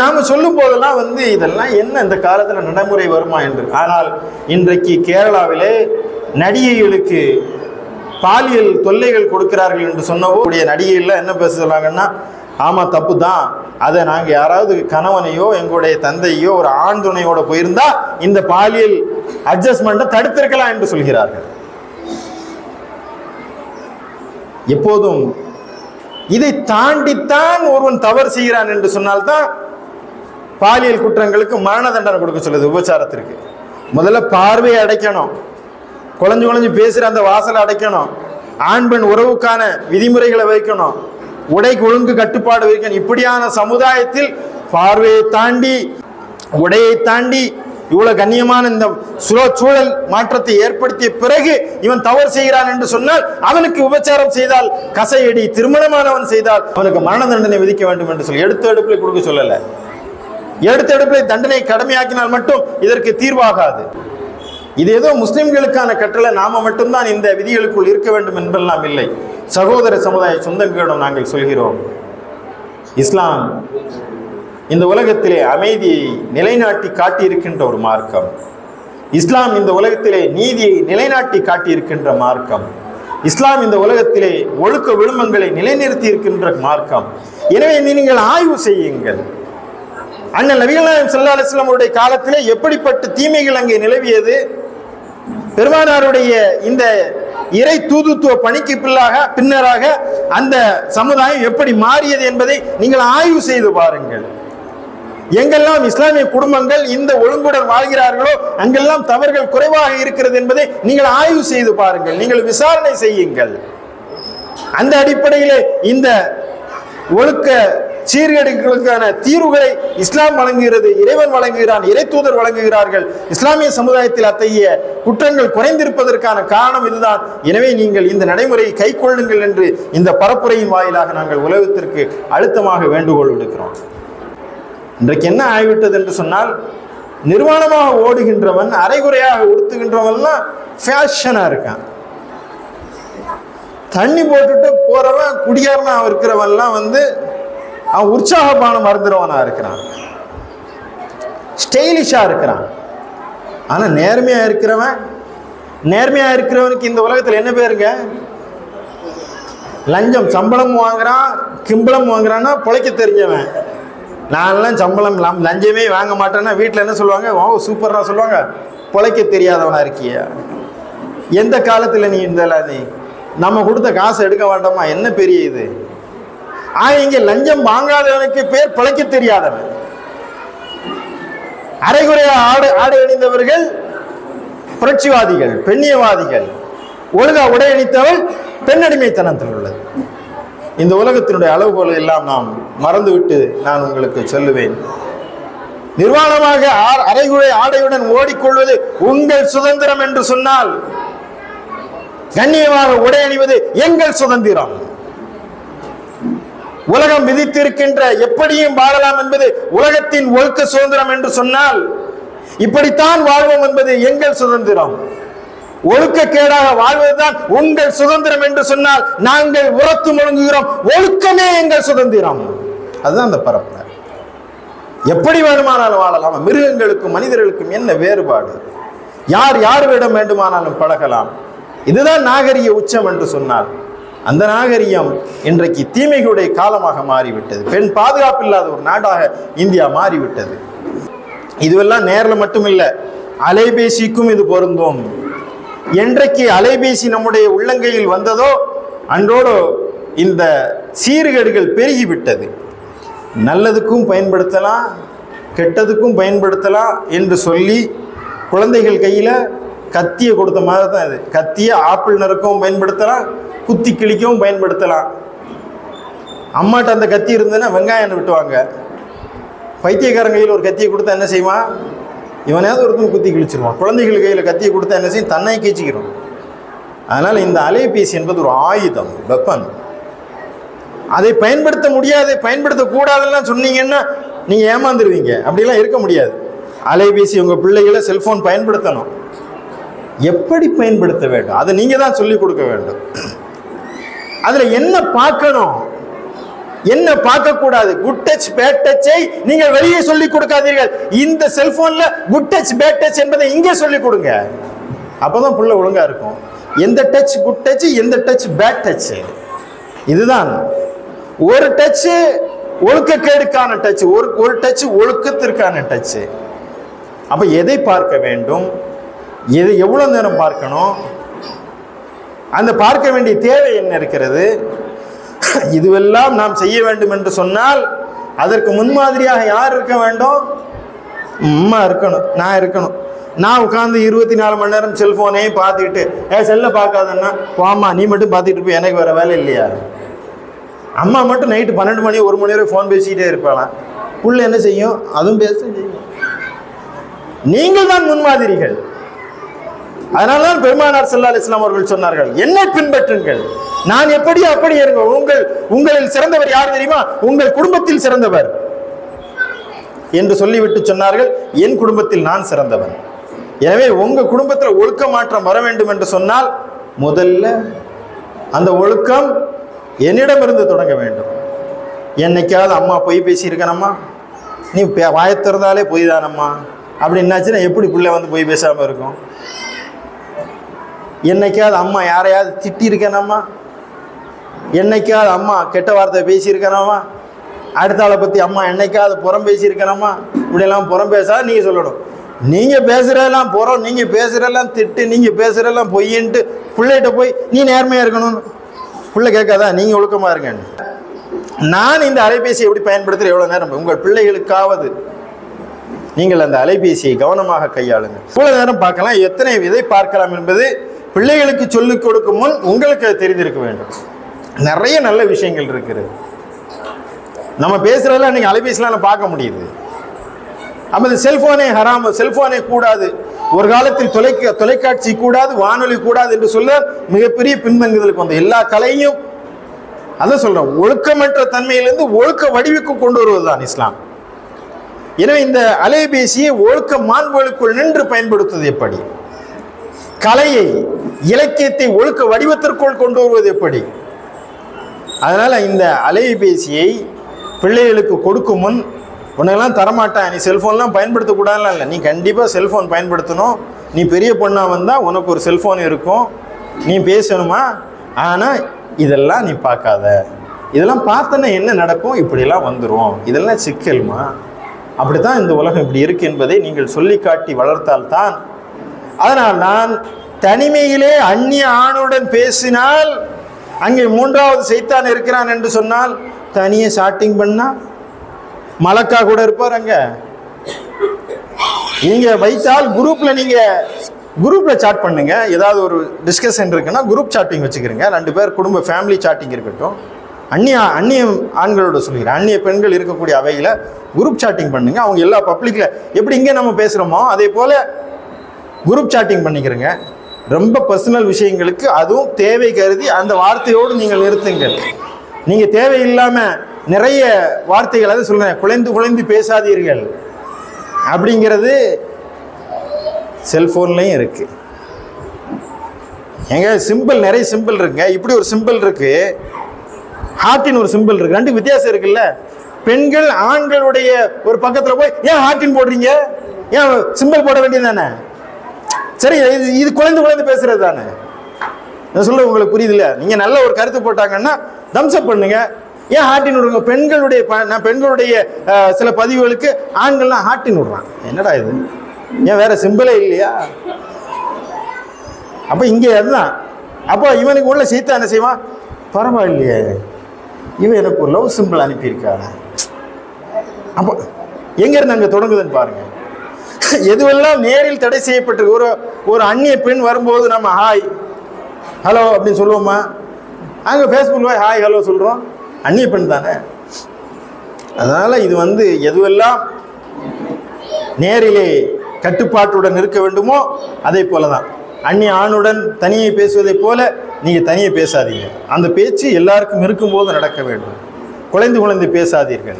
நாம சொல்லும் போதெல்லாம் இதெல்லாம் என்ன இந்த காலத்தில் நடைமுறை வருமா என்று. ஆனால் இன்றைக்கு கேரளாவிலே நடிகைகளுக்கு பாலியல் தொல்லைகள் கொடுக்கிறார்கள் என்று சொன்னக்கூடிய நடிகைகள்லாம் என்ன பேச சொன்னாங்கன்னா, ஆமாம் தப்பு தான், அதை நாங்கள் யாராவது கணவனையோ எங்களுடைய தந்தையோ ஒரு ஆண் துணையோட போயிருந்தா இந்த பாலியல் அட்ஜஸ்ட்மெண்ட்டை தடுத்திருக்கலாம் என்று சொல்கிறார்கள். எப்போதும் இதை தாண்டித்தான் ஒருவன் தவறு செய்கிறான் என்று சொன்னால்தான் பாலியல் குற்றங்களுக்கு மரண தண்டனை கொடுக்க சொல்லுது. விபச்சாரத்திற்கு முதல்ல பார்வையை அடைக்கணும், குழஞ்சு குழஞ்சு பேசுகிற அந்த வாசலை அடைக்கணும், ஆண் பெண் உறவுக்கான விதிமுறைகளை வைக்கணும், உடைக்கு ஒழுங்கு கட்டுப்பாடு வைக்கணும். இப்படியான சமுதாயத்தில் பார்வையை தாண்டி உடையை தாண்டி இவ்வளவு கண்ணியமான இந்த சூழல் மாற்றத்தை ஏற்படுத்திய பிறகு இவன் தவறு செய்கிறான் என்று சொன்னால், அவனுக்கு விபச்சாரம் செய்தால் கசையடி, திருமணமானவன் செய்தால் அவனுக்கு மரண தண்டனை விதிக்க வேண்டும் என்று சொல்லி எடுத்த எடுப்பில் கொடுக்க சொல்லல. எடுத்த எடுப்பில் தண்டனை கடமையாக்கினால் மட்டும் இதற்கு தீர்வாகாது. இது ஏதோ முஸ்லிம்களுக்கான கட்டளை, நாம மட்டும்தான் இந்த விதிகளுக்குள் இருக்க வேண்டும் என்பதெல்லாம் இல்லை. சகோதர சமுதாய சொந்தங்களிடம் நாங்கள் சொல்கிறோம், இஸ்லாம் இந்த உலகத்திலே அமைதியை நிலைநாட்டி காட்டியிருக்கின்ற ஒரு மார்க்கம். இஸ்லாம் இந்த உலகத்திலே நீதியை நிலைநாட்டி காட்டியிருக்கின்ற மார்க்கம். இஸ்லாம் இந்த உலகத்திலே ஒழுக்க விழுமங்களை நிலைநிறுத்தி இருக்கின்ற மார்க்கம். எனவே நீங்கள் ஆய்வு செய்யுங்கள். அண்ணல் நபிகள் நாயகம் ஸல்லல்லாஹு அலைஹி வஸல்லம் அவருடைய காலத்திலே எப்படிப்பட்ட தீமைகள் அங்கே நிலவியது, பெருமானாருடைய இந்த இறை தூதுத்துவ பணிக்கு பின்னராக அந்த சமுதாயம் எப்படி மாறியது என்பதை நீங்கள் ஆய்வு செய்து பாருங்கள். எங்கெல்லாம் இஸ்லாமிய குடும்பங்கள் இந்த ஒழுங்குடன் வாழ்கிறார்களோ அங்கெல்லாம் தவறுகள் குறைவாக இருக்கிறது என்பதை நீங்கள் ஆய்வு செய்து பாருங்கள், நீங்கள் விசாரணை செய்யுங்கள். அந்த அடிப்படையிலே இந்த ஒழுக்க சீர்கேடுகளுக்கான தீர்வுகளை இஸ்லாம் வழங்குகிறது, இறைவன் வழங்குகிறான், இறை தூதர் வழங்குகிறார்கள். இஸ்லாமிய சமுதாயத்தில் அத்தகைய குற்றங்கள் குறைந்திருப்பதற்கான காரணம் இதுதான். எனவே நீங்கள் இந்த நடைமுறையை கை கொள்ளுங்கள் என்று இந்த பரப்புரையின் வாயிலாக நாங்கள் உலகத்திற்கு அழுத்தமாக வேண்டுகோள் விடுக்கிறோம். இன்றைக்கு என்ன ஆகிவிட்டது என்று சொன்னால், நிர்வாணமாக ஓடுகின்றவன், அரைகுறையாக உடுத்துகின்றவன்லாம் ஃபேஷனாக இருக்கான். தண்ணி போட்டுட்டு போறவன் குடியாரனா இருக்கிறவன்லாம் அவன் உற்சாகமான மருந்துறவனா இருக்கிறான், ஸ்டைலிஷா இருக்கிறான். ஆனா நேர்மையா இருக்கிறவனுக்கு இந்த உலகத்தில் என்ன பேருங்க? லஞ்சம், சம்பளம் வாங்குறான், கிம்பளம் வாங்குறான்னா பொழைக்க தெரிஞ்சவன். நான்லாம் சம்பளம் லஞ்சமே வாங்க மாட்டேன்னா வீட்டில் என்ன சொல்லுவாங்க? சூப்பரா சொல்லுவாங்க, பொழைக்க தெரியாதவனா இருக்கிய. எந்த காலத்தில் நீ நீ நம்ம கொடுத்த காசை எடுக்க வேண்டாமா? என்ன பெரிய இது? இங்கே லஞ்சம் வாங்காதவனுக்கு பேர் பிழைக்க தெரியாதவன். அரைகுறையா ஆடை அணிந்தவர்கள் புரட்சிவாதிகள், பெண்ணியவாதிகள். ஒழுங்கா உடை அணித்தவள் பெண்ணடிமைத்தனத்தில் உள்ளது. இந்த உலகத்தினுடைய அளவுகோல் எல்லாம் நாம் மறந்துவிட்டு நான் உங்களுக்கு சொல்லுவேன், நிர்வாணமாக அரைகுறை ஆடையுடன் ஓடிக்கொள்வது உங்கள் சுதந்திரம் என்று சொன்னால், கண்ணியமாக உடை அணிவது எங்கள் சுதந்திரம். உலகம் விதித்திருக்கின்ற எப்படியும் வாழலாம் என்பது உலகத்தின் ஒழுக்க சுதந்திரம் என்று சொன்னால், இப்படித்தான் வாழ்வோம் என்பது எங்கள் சுதந்திரம். ஒழுக்கக்கேடாக வாழ்வதுதான் உங்கள் சுதந்திரம் என்று சொன்னால், நாங்கள் உரத்து முழங்குகிறோம், ஒழுக்கமே எங்கள் சுதந்திரம். அதுதான் அந்த பரப்பு. எப்படி வேண்டுமானாலும் வாழலாம். மிருகங்களுக்கும் மனிதர்களுக்கும் என்ன வேறுபாடு? யாரிடம் வேண்டுமானாலும் பழகலாம். இதுதான் நாகரிக உச்சம் என்று சொன்னால், அந்த நாகரிகம் இன்றைக்கு தீமைகளுடைய காலமாக மாறிவிட்டது. பெண் பாதுகாப்பு இல்லாத ஒரு நாடாக இந்தியா மாறிவிட்டது. இதுவெல்லாம் நேரில் மட்டுமில்லை, அலைபேசிக்கும் இது பொருந்தும். என்றைக்கு அலைபேசி நம்முடைய உள்ளங்கையில் வந்ததோ அன்றோடு இந்த சீர்கேடுகள் பெருகிவிட்டது. நல்லதுக்கும் பயன்படுத்தலாம், கெட்டதுக்கும் பயன்படுத்தலாம் என்று சொல்லி குழந்தைகள் கையில் கத்தியை கொடுத்த மாதிரி தான் இது. கத்தியை ஆப்பிள் நறுக்கவும் பயன்படுத்தலாம், குத்தி கிழிக்கவும் பயன்படுத்தலாம். அம்மாட்ட அந்த கத்தி இருந்ததுன்னா வெங்காயம் விட்டுவாங்க. பைத்தியக்காரன் கையில் ஒரு கத்தியை கொடுத்தா என்ன செய்வான்? இவனையாவது ஒருத்தன் குத்தி கிழிச்சிருவான். குழந்தைகள் கையில் கத்தியை கொடுத்தா என்ன செய்யும்? தன்னை கீச்சிக்கிறோம். அதனால் இந்த அலைபேசி என்பது ஒரு ஆயுதம், வெப்பன். அதை பயன்படுத்த முடியாது, பயன்படுத்தக்கூடாதுலாம் சொன்னீங்கன்னா நீங்கள் ஏமாந்துருவீங்க. அப்படிலாம் இருக்க முடியாது. அலைபேசி உங்கள் பிள்ளைகளை செல்ஃபோன் பயன்படுத்தணும். எப்படி பயன்படுத்த வேண்டும் அதை நீங்கள் தான் சொல்லிக் கொடுக்க வேண்டும். அதில் என்ன பார்க்கணும், என்ன பார்க்கக்கூடாது, குட் டச் பேட் டச்சை நீங்கள் வெளியே சொல்லிக் கொடுக்காதீர்கள். இந்த செல்போன்ல குட் டச் பேட் டச் என்பதை இங்கே சொல்லிக் கொடுங்க. அப்போதான் புள்ள ஒழுங்கா இருக்கும். எந்த டச் குட் டச், எந்த டச் பேட் டச், இதுதான். ஒரு டச் ஒழுக்கக்கேடுக்கான டச், ஒரு டச் ஒழுக்கத்திற்கான டச். அப்ப எதை பார்க்க வேண்டும், எது எவ்வளவு நேரம் பார்க்கணும், அந்த பார்க்க வேண்டிய தேவை என்ன இருக்கிறது, இதுவெல்லாம் நாம் செய்ய வேண்டும் என்று சொன்னால் அதற்கு முன்மாதிரியாக யார் இருக்க வேண்டும்? அம்மா இருக்கணும், நான் இருக்கணும். நான் உட்காந்து 24 மணி நேரம் செல்போனே பார்த்துக்கிட்டு செல்ல பார்க்காதன்னா வாமா நீ மட்டும் பார்த்துக்கிட்டு போய், எனக்கு வேற வேலை இல்லையா? அம்மா மட்டும் நைட்டு 12 மணி 1 மணி வரை ஃபோன் பேசிக்கிட்டே இருப்பாளாம். புள்ள என்ன செய்யும்? அதுவும் பேச செய்யும். நீங்கள் தான் முன்மாதிரிகள். அதனால்தான் பெருமானார் ஸல்லல்லாஹு அலைஹி வஸல்லம் அவர்கள் சொன்னார்கள், என்னை பின்பற்றுங்கள், நான் எப்படியோ அப்படி இருங்க. உங்களில் சிறந்தவர் யார் தெரியுமா? உங்கள் குடும்பத்தில் சிறந்தவர் என்று சொல்லிவிட்டு சொன்னார்கள், என் குடும்பத்தில் நான் சிறந்தவன். எனவே உங்க குடும்பத்தில் ஒழுக்க மாற்றம் வர வேண்டும் என்று சொன்னால் முதல்ல அந்த ஒழுக்கம் என்னிடமிருந்து தொடங்க வேண்டும். என்னைக்காவது அம்மா பொய் பேசியிருக்கனம்மா, நீ வாயை திறந்தாலே பொய் தானம்மா அப்படின்னாச்சுன்னா எப்படி பிள்ளை வந்து பொய் பேசாமல் இருக்கும்? என்னைக்காவது அம்மா யாரையாவது திட்டி இருக்கனம்மா, என்னைக்காவது அம்மா கெட்ட வார்த்தை பேசியிருக்கனம்மா, அடுத்த ஆளை பற்றி அம்மா என்னைக்காவது புறம் பேசியிருக்கனம்மா, இப்படியெல்லாம் புறம் பேசாத நீங்கள் சொல்லணும். நீங்கள் பேசுகிறதெல்லாம் புறம், நீங்கள் பேசுகிறதெல்லாம் திட்டு, நீங்கள் பேசுகிறதெல்லாம் பொய்யின்ட்டு பிள்ளைகிட்ட போய் நீ நேர்மையாக இருக்கணும்னு பிள்ளை கேட்காதா? நீங்கள் ஒழுக்கமாக இருங்கன்னு. நான் இந்த அலைபேசியை எப்படி பயன்படுத்துகிறேன் எவ்வளோ நேரம்? உங்கள் பிள்ளைகளுக்காவது நீங்கள் அந்த அலைபேசியை கவனமாக கையாளுங்க. இவ்வளோ நேரம் பார்க்கலாம், எத்தனை இதை பார்க்கலாம் என்பது பிள்ளைகளுக்கு சொல்லிக் கொடுக்கும் முன் உங்களுக்கு தெரிந்திருக்க வேண்டும். நிறைய நல்ல விஷயங்கள் இருக்கிறது. நம்ம பேசுகிறதெல்லாம் நீங்கள் அலைபேசிலாம் பார்க்க முடியுது. அப்போ இந்த செல்ஃபோனே ஹராம், செல்ஃபோனே கூடாது, ஒரு காலத்தில் தொலைக்காட்சி கூடாது, வானொலி கூடாது என்று சொல்ல மிகப்பெரிய பின்தங்குதலுக்கு வந்த எல்லா கலையும் அதை சொல்கிறோம். ஒழுக்கமற்ற தன்மையிலிருந்து ஒழுக்க வடிவுக்கு கொண்டு வருவதுதான் இஸ்லாம். எனவே இந்த அலைபேசியை ஒழுக்க மாண்புகளுக்குள் நின்று பயன்படுத்துவது எப்படி, கலையை இலக்கியத்தை ஒழுக்க வடிவத்திற்குள் கொண்டு வருவது எப்படி? அதனால் இந்த அலைபேசியை பிள்ளைகளுக்கு கொடுக்கும் முன் உன்னெல்லாம் தரமாட்டேன், நீ செல்ஃபோன்லாம் பயன்படுத்தக்கூடாதுலாம் இல்லை, நீ கண்டிப்பாக செல்ஃபோன் பயன்படுத்தணும், நீ பெரிய பொண்ணாக வந்தால் உனக்கு ஒரு செல்ஃபோன் இருக்கும், நீ பேசணுமா, ஆனால் இதெல்லாம் நீ பார்க்காத, இதெல்லாம் பார்த்தோன்னா என்ன நடக்கும், இப்படிலாம் வந்துடும், இதெல்லாம் சிக்கல்மா, அப்படி தான் இந்த உலகம் இப்படி இருக்கு என்பதை நீங்கள் சொல்லி காட்டி வளர்த்தால்தான். அதனால் நான் தனிமையிலே அந்நிய ஆணுடன் பேசினால் அங்கே மூன்றாவது சைத்தான் இருக்கிறான் என்று சொன்னால் தனியே சாட்டிங் பண்ணா மலக்கா கூட இருப்பார். அங்க நீங்க வைத்தால் குரூப்ல சாட் பண்ணுங்க. ஏதாவது ஒரு டிஸ்கஷன் இருக்குன்னா குரூப் சாட்டிங் வச்சுக்கிறீங்க, 2 பேர் குடும்ப ஃபேமிலி சாட்டிங் இருக்கட்டும். அந்நிய ஆண்களோட சொல்லிக்கிறேன், அந்நிய பெண்கள் இருக்கக்கூடிய அவையில் குரூப் சாட்டிங் பண்ணுங்க. அவங்க எல்லா பப்ளிக்ல எப்படி இங்கே நம்ம பேசுகிறோமோ அதே போல குரூப் சாட்டிங் பண்ணிக்கிறங்க. ரொம்ப பர்சனல் விஷயங்களுக்கு அதுவும் தேவை கருதி அந்த வார்த்தையோடு நீங்கள் நிறுத்துங்கள். நீங்கள் தேவையில்லாமல் நிறைய வார்த்தைகள் அதை சொல்கிறேன், குலைந்து பேசாதீர்கள் அப்படிங்கிறது செல்ஃபோன்லேயும் இருக்குது. எங்க சிம்பிள் நிறைய சிம்பிள் இருக்குங்க. இப்படி ஒரு சிம்பிள் இருக்குது, ஹார்ட்டின் ஒரு சிம்பிள் இருக்குது, 2 வித்தியாசம் இருக்குல்ல. பெண்கள் ஆண்களுடைய ஒரு பக்கத்தில் போய் ஏன் ஹார்ட்டின் போடுறீங்க, ஏன் சிம்பிள் போட வேண்டியது தானே? சரி, இது குலைந்து பேசுறது தானே. நான் சொல்ல உங்களுக்கு புரியுது இல்லை? நீங்கள் நல்ல ஒரு கருத்து போட்டாங்கன்னா தம்ஸ்அப் பண்ணுங்க, ஏன் ஹார்ட்டின் விடுங்க? பெண்களுடைய சில பதிவுகளுக்கு ஆண்கள்லாம் ஹார்ட்டின் விடுறான், என்னடா இது, ஏன் வேற சிம்பிளே இல்லையா? அப்போ இங்கே அதுதான். அப்போ இவனுக்கு உள்ள சீத்தா என்ன செய்வான், பரவாயில்லையே இவன் எனக்கு ஒரு லவ் சிம்பிள் அனுப்பியிருக்காங்க. அப்போ எங்கேருந்து அங்கே தொடங்குதுன்னு பாருங்கள். எதுவெல்லாம் நேரில் தடை செய்யப்பட்டு ஒரு அந்நிய பெண் வரும்போது நம்ம ஹாய் ஹலோ அப்படின்னு சொல்லுவோமா? அங்கே ஃபேஸ்புக்கில் போய் ஹாய் ஹலோ சொல்கிறோம், அந்நிய பெண் தானே. அதனால் இது எதுவெல்லாம் நேரிலே கட்டுப்பாட்டுடன் இருக்க வேண்டுமோ அதே போல தான் அந்நிய ஆணுடன் தனியை பேசுவதை போல நீங்கள் தனியை பேசாதீங்க. அந்த பேச்சு எல்லாருக்கும் இருக்கும்போது நடக்க வேண்டும். குலைந்து பேசாதீர்கள்,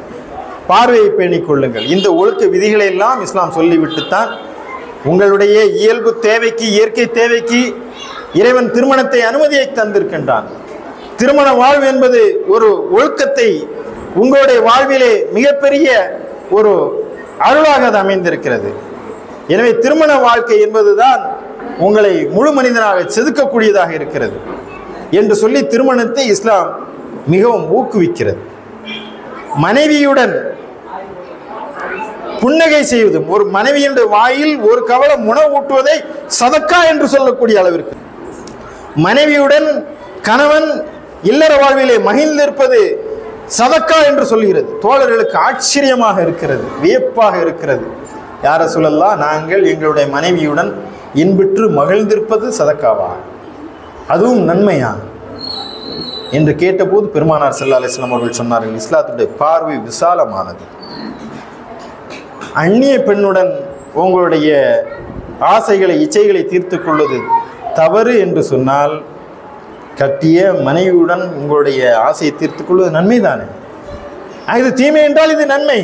பார்வையை பேணிக் கொள்ளுங்கள். இந்த ஒழுக்க விதிகளை எல்லாம் இஸ்லாம் சொல்லிவிட்டுத்தான் உங்களுடைய இயல்பு தேவைக்கு, இயற்கை தேவைக்கு இறைவன் திருமணத்தை அனுமதியை தந்திருக்கின்றான். திருமண வாழ்வு என்பது ஒரு ஒழுக்கத்தை உங்களுடைய வாழ்விலே மிகப்பெரிய ஒரு அருளாக அது அமைந்திருக்கிறது. எனவே திருமண வாழ்க்கை என்பதுதான் உங்களை முழு மனிதனாக செதுக்கக்கூடியதாக இருக்கிறது என்று சொல்லி திருமணத்தை இஸ்லாம் மிகவும் ஊக்குவிக்கிறது. மனைவியுடன் புன்னகை செய்வதும், ஒரு மனைவியின் வாயில் ஒரு கவளம் உணவு ஊட்டுவதை சதக்கா என்று சொல்லக்கூடிய அளவிற்கு, மனைவியுடன் கணவன் இல்லற வாழ்விலே மகிழ்ந்திருப்பது சதக்கா என்று சொல்கிறது. தோழர்களுக்கு ஆச்சரியமாக இருக்கிறது, வியப்பாக இருக்கிறது. யார சொல்லலாம், நாங்கள் எங்களுடைய மனைவியுடன் இன்புற்று மகிழ்ந்திருப்பது சதக்காவா, அதுவும் நன்மையா என்று கேட்டபோது பெருமானார் ஸல்லல்லாஹு அலைஹி வஸல்லம் அவர்கள் சொன்னார்கள், இஸ்லாத்துடைய பார்வை விசாலமானது. அந்நிய பெண்ணுடன் உங்களுடைய ஆசைகளை இச்சைகளை தீர்த்து கொள்வது தவறு என்று சொன்னால், கட்டிய மனைவியுடன் உங்களுடைய ஆசையை தீர்த்து கொள்வது நன்மை தானே. இது தீமை என்றால் இது நன்மை.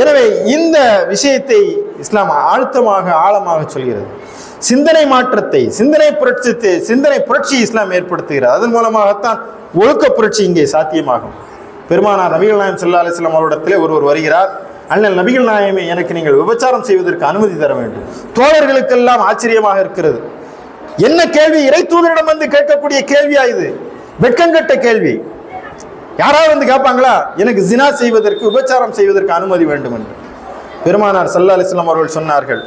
எனவே இந்த விஷயத்தை இஸ்லாம் அழுத்தமாக ஆழமாக சொல்கிறது. சிந்தனை மாற்றத்தை, சிந்தனை புரட்சி இஸ்லாம் ஏற்படுத்துகிறது. அதன் மூலமாகத்தான் ஒழுக்க புரட்சி இங்கே சாத்தியமாகும். பெருமானார் நபிகள் நாயகம் ஸல்லல்லாஹு அலைஹி வஸல்லம் அவரிடத்திலே ஒருவர் வருகிறார். அண்ணல் நபிகள் நாயகமே, எனக்கு நீங்கள் விபச்சாரம் செய்வதற்கு அனுமதி தர வேண்டும். தோழர்களுக்கெல்லாம் ஆச்சரியமாக இருக்கிறது. என்ன கேள்வி, இறை தூதரிடம் வந்து கேட்கக்கூடிய கேள்வியா இது? வெட்கங்கட்ட கேள்வி. யாராவது வந்து கேட்பாங்களா, எனக்கு ஜினா செய்வதற்கு, விபச்சாரம் செய்வதற்கு அனுமதி வேண்டும் என்று? பெருமானார் ஸல்லல்லாஹு அலைஹி வஸல்லம் அவர்கள் சொன்னார்கள்,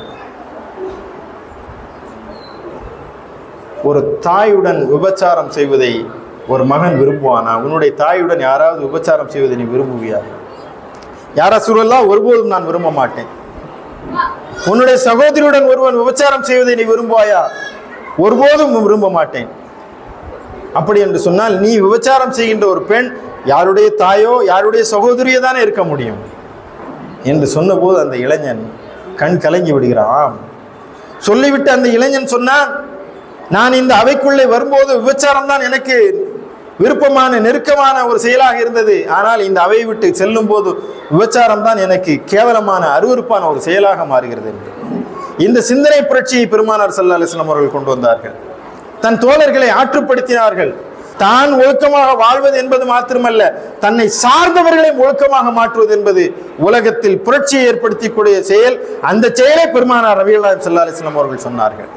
ஒரு தாயுடன் விபச்சாரம் செய்வதை ஒரு மகன் விரும்புவானா? உன்னுடைய தாயுடன் யாராவது விபச்சாரம் செய்வதை நீ விரும்புவியா? யார் ரசூலுல்லாஹ், ஒருபோதும் நான் விரும்ப மாட்டேன். உன்னுடைய சகோதரியுடன் ஒருவன் விபச்சாரம் செய்வதை நீ விரும்புவாயா? ஒருபோதும் விரும்ப மாட்டேன். அப்படி என்று சொன்னால் நீ விபச்சாரம் செய்கின்ற ஒரு பெண் யாருடைய தாயோ யாருடைய சகோதரியோ தானே இருக்க முடியும் என்று சொன்னபோது அந்த இளைஞன் கண் கலங்கி விடுகிறான். சொல்லிவிட்டு அந்த இளைஞன் சொன்னான், நான் இந்த அவைக்குள்ளே வரும்போது விபச்சாரம் தான் எனக்கு விருப்பமான நெருக்கமான ஒரு செயலாக இருந்தது. ஆனால் இந்த அவையை விட்டு செல்லும் போது விபச்சாரம் தான் எனக்கு கேவலமான அருவருப்பான ஒரு செயலாக மாறுகிறது என்று இந்த சிந்தனை புரட்சியை பெருமானார் ஸல்லல்லாஹு அலைஹி வஸல்லம் அவர்கள் கொண்டு வந்தார்கள். தன் தோழர்களை ஆற்றுப்படுத்தினார்கள். தான் ஒழுக்கமாக வாழ்வது என்பது மாத்திரமல்ல, தன்னை சார்ந்தவர்களையும் ஒழுக்கமாக மாற்றுவது என்பது உலகத்தில் புரட்சியை ஏற்படுத்தக்கூடிய செயல். அந்த செயலை பெருமானார் நபிகள் நாயகம் ஸல்லல்லாஹு அலைஹி வஸல்லம் அவர்கள் சொன்னார்கள்.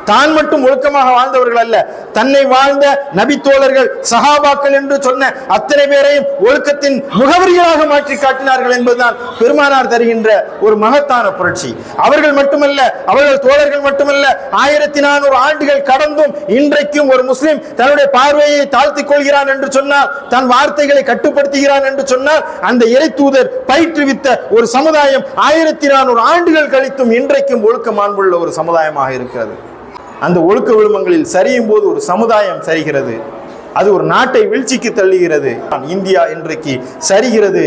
தான் மட்டும் ஒழுக்கமாக வாழ்ந்தவர்கள் அல்ல, தன்னை வாழ்ந்த நபி தோழர்கள் சஹாபாக்கள் என்று சொன்ன அத்தனை பேரையும் ஒழுக்கத்தின் முகவரிகளாக மாற்றி காட்டினார்கள் என்பதுதான் பெருமானார் தருகின்ற ஒரு மகத்தான புரட்சி. அவர்கள் மட்டுமல்ல, அவர்கள் தோழர்கள் மட்டுமல்ல, 1400 ஆண்டுகள் கடந்தும் இன்றைக்கும் ஒரு முஸ்லிம் தன்னுடைய பார்வையை தாழ்த்திக் கொள்கிறான் என்று சொன்னால், தன் வார்த்தைகளை கட்டுப்படுத்துகிறான் என்று சொன்னால், அந்த இறை தூதர் பயிற்றுவித்த ஒரு சமுதாயம் 1400 ஆண்டுகள் கழித்தும் இன்றைக்கும் ஒழுக்க மாண்புள்ள ஒரு சமுதாயமாக இருக்கிறது. அந்த ஒழுக்க விழுமங்களில் சரியும் போது ஒரு சமுதாயம் சரிகிறது, அது ஒரு நாட்டை வீழ்ச்சிக்கு தள்ளுகிறது. இந்தியா இன்றைக்கு சரிகிறது,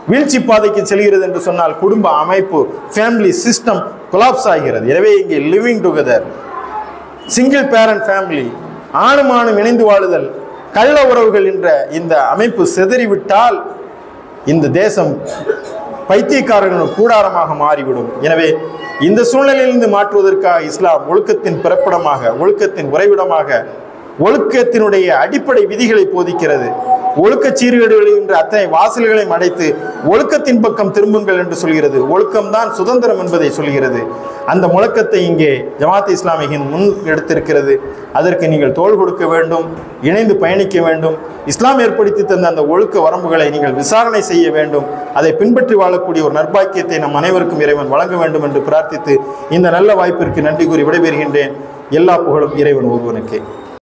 வீழ்ச்சி பாதைக்கு செல்கிறது என்று சொன்னால் குடும்ப அமைப்பு, ஃபேமிலி சிஸ்டம் கொலாப்ஸ் ஆகிறது. எனவே இங்கே living together, single parent family, ஆணும் ஆணும் இணைந்து வாழுதல், கள்ள உறவுகள் என்ற இந்த அமைப்பு சிதறிவிட்டால் இந்த தேசம் பைத்தியக்காரர்கள் கூடாரமாக மாறிவிடும். எனவே இந்த சூழ்நிலையிலிருந்து மாற்றுவதற்காக இஸ்லாம் ஒழுக்கத்தின் பிறப்பிடமாக, ஒழுக்கத்தின் உறைவிடமாக, ஒழுக்கத்தினுடைய அடிப்படை விதிகளை போதிக்கிறது. ஒழுக்க சீர்கேடுகள் என்ற அத்தனை வாசல்களையும் அடைத்து ஒழுக்கத்தின் பக்கம் திரும்புங்கள் என்று சொல்கிறது. ஒழுக்கம்தான் சுதந்திரம் என்பதை சொல்கிறது. அந்த முழக்கத்தை இங்கே ஜமாத் இஸ்லாமியின் முன் எடுத்திருக்கிறது. அதற்கு நீங்கள் தோள் கொடுக்க வேண்டும், இணைந்து பயணிக்க வேண்டும். இஸ்லாம் ஏற்படுத்தி தந்த அந்த ஒழுக்க வரம்புகளை நீங்கள் விசாரணை செய்ய வேண்டும். அதை பின்பற்றி வாழக்கூடிய ஒரு நற்பாக்கியத்தை நம் அனைவருக்கும் இறைவன் வழங்க வேண்டும் என்று பிரார்த்தித்து இந்த நல்ல வாய்ப்பிற்கு நன்றி கூறி விடைபெறுகின்றேன். எல்லா புகழும் இறைவன் ஒருவனுக்கே.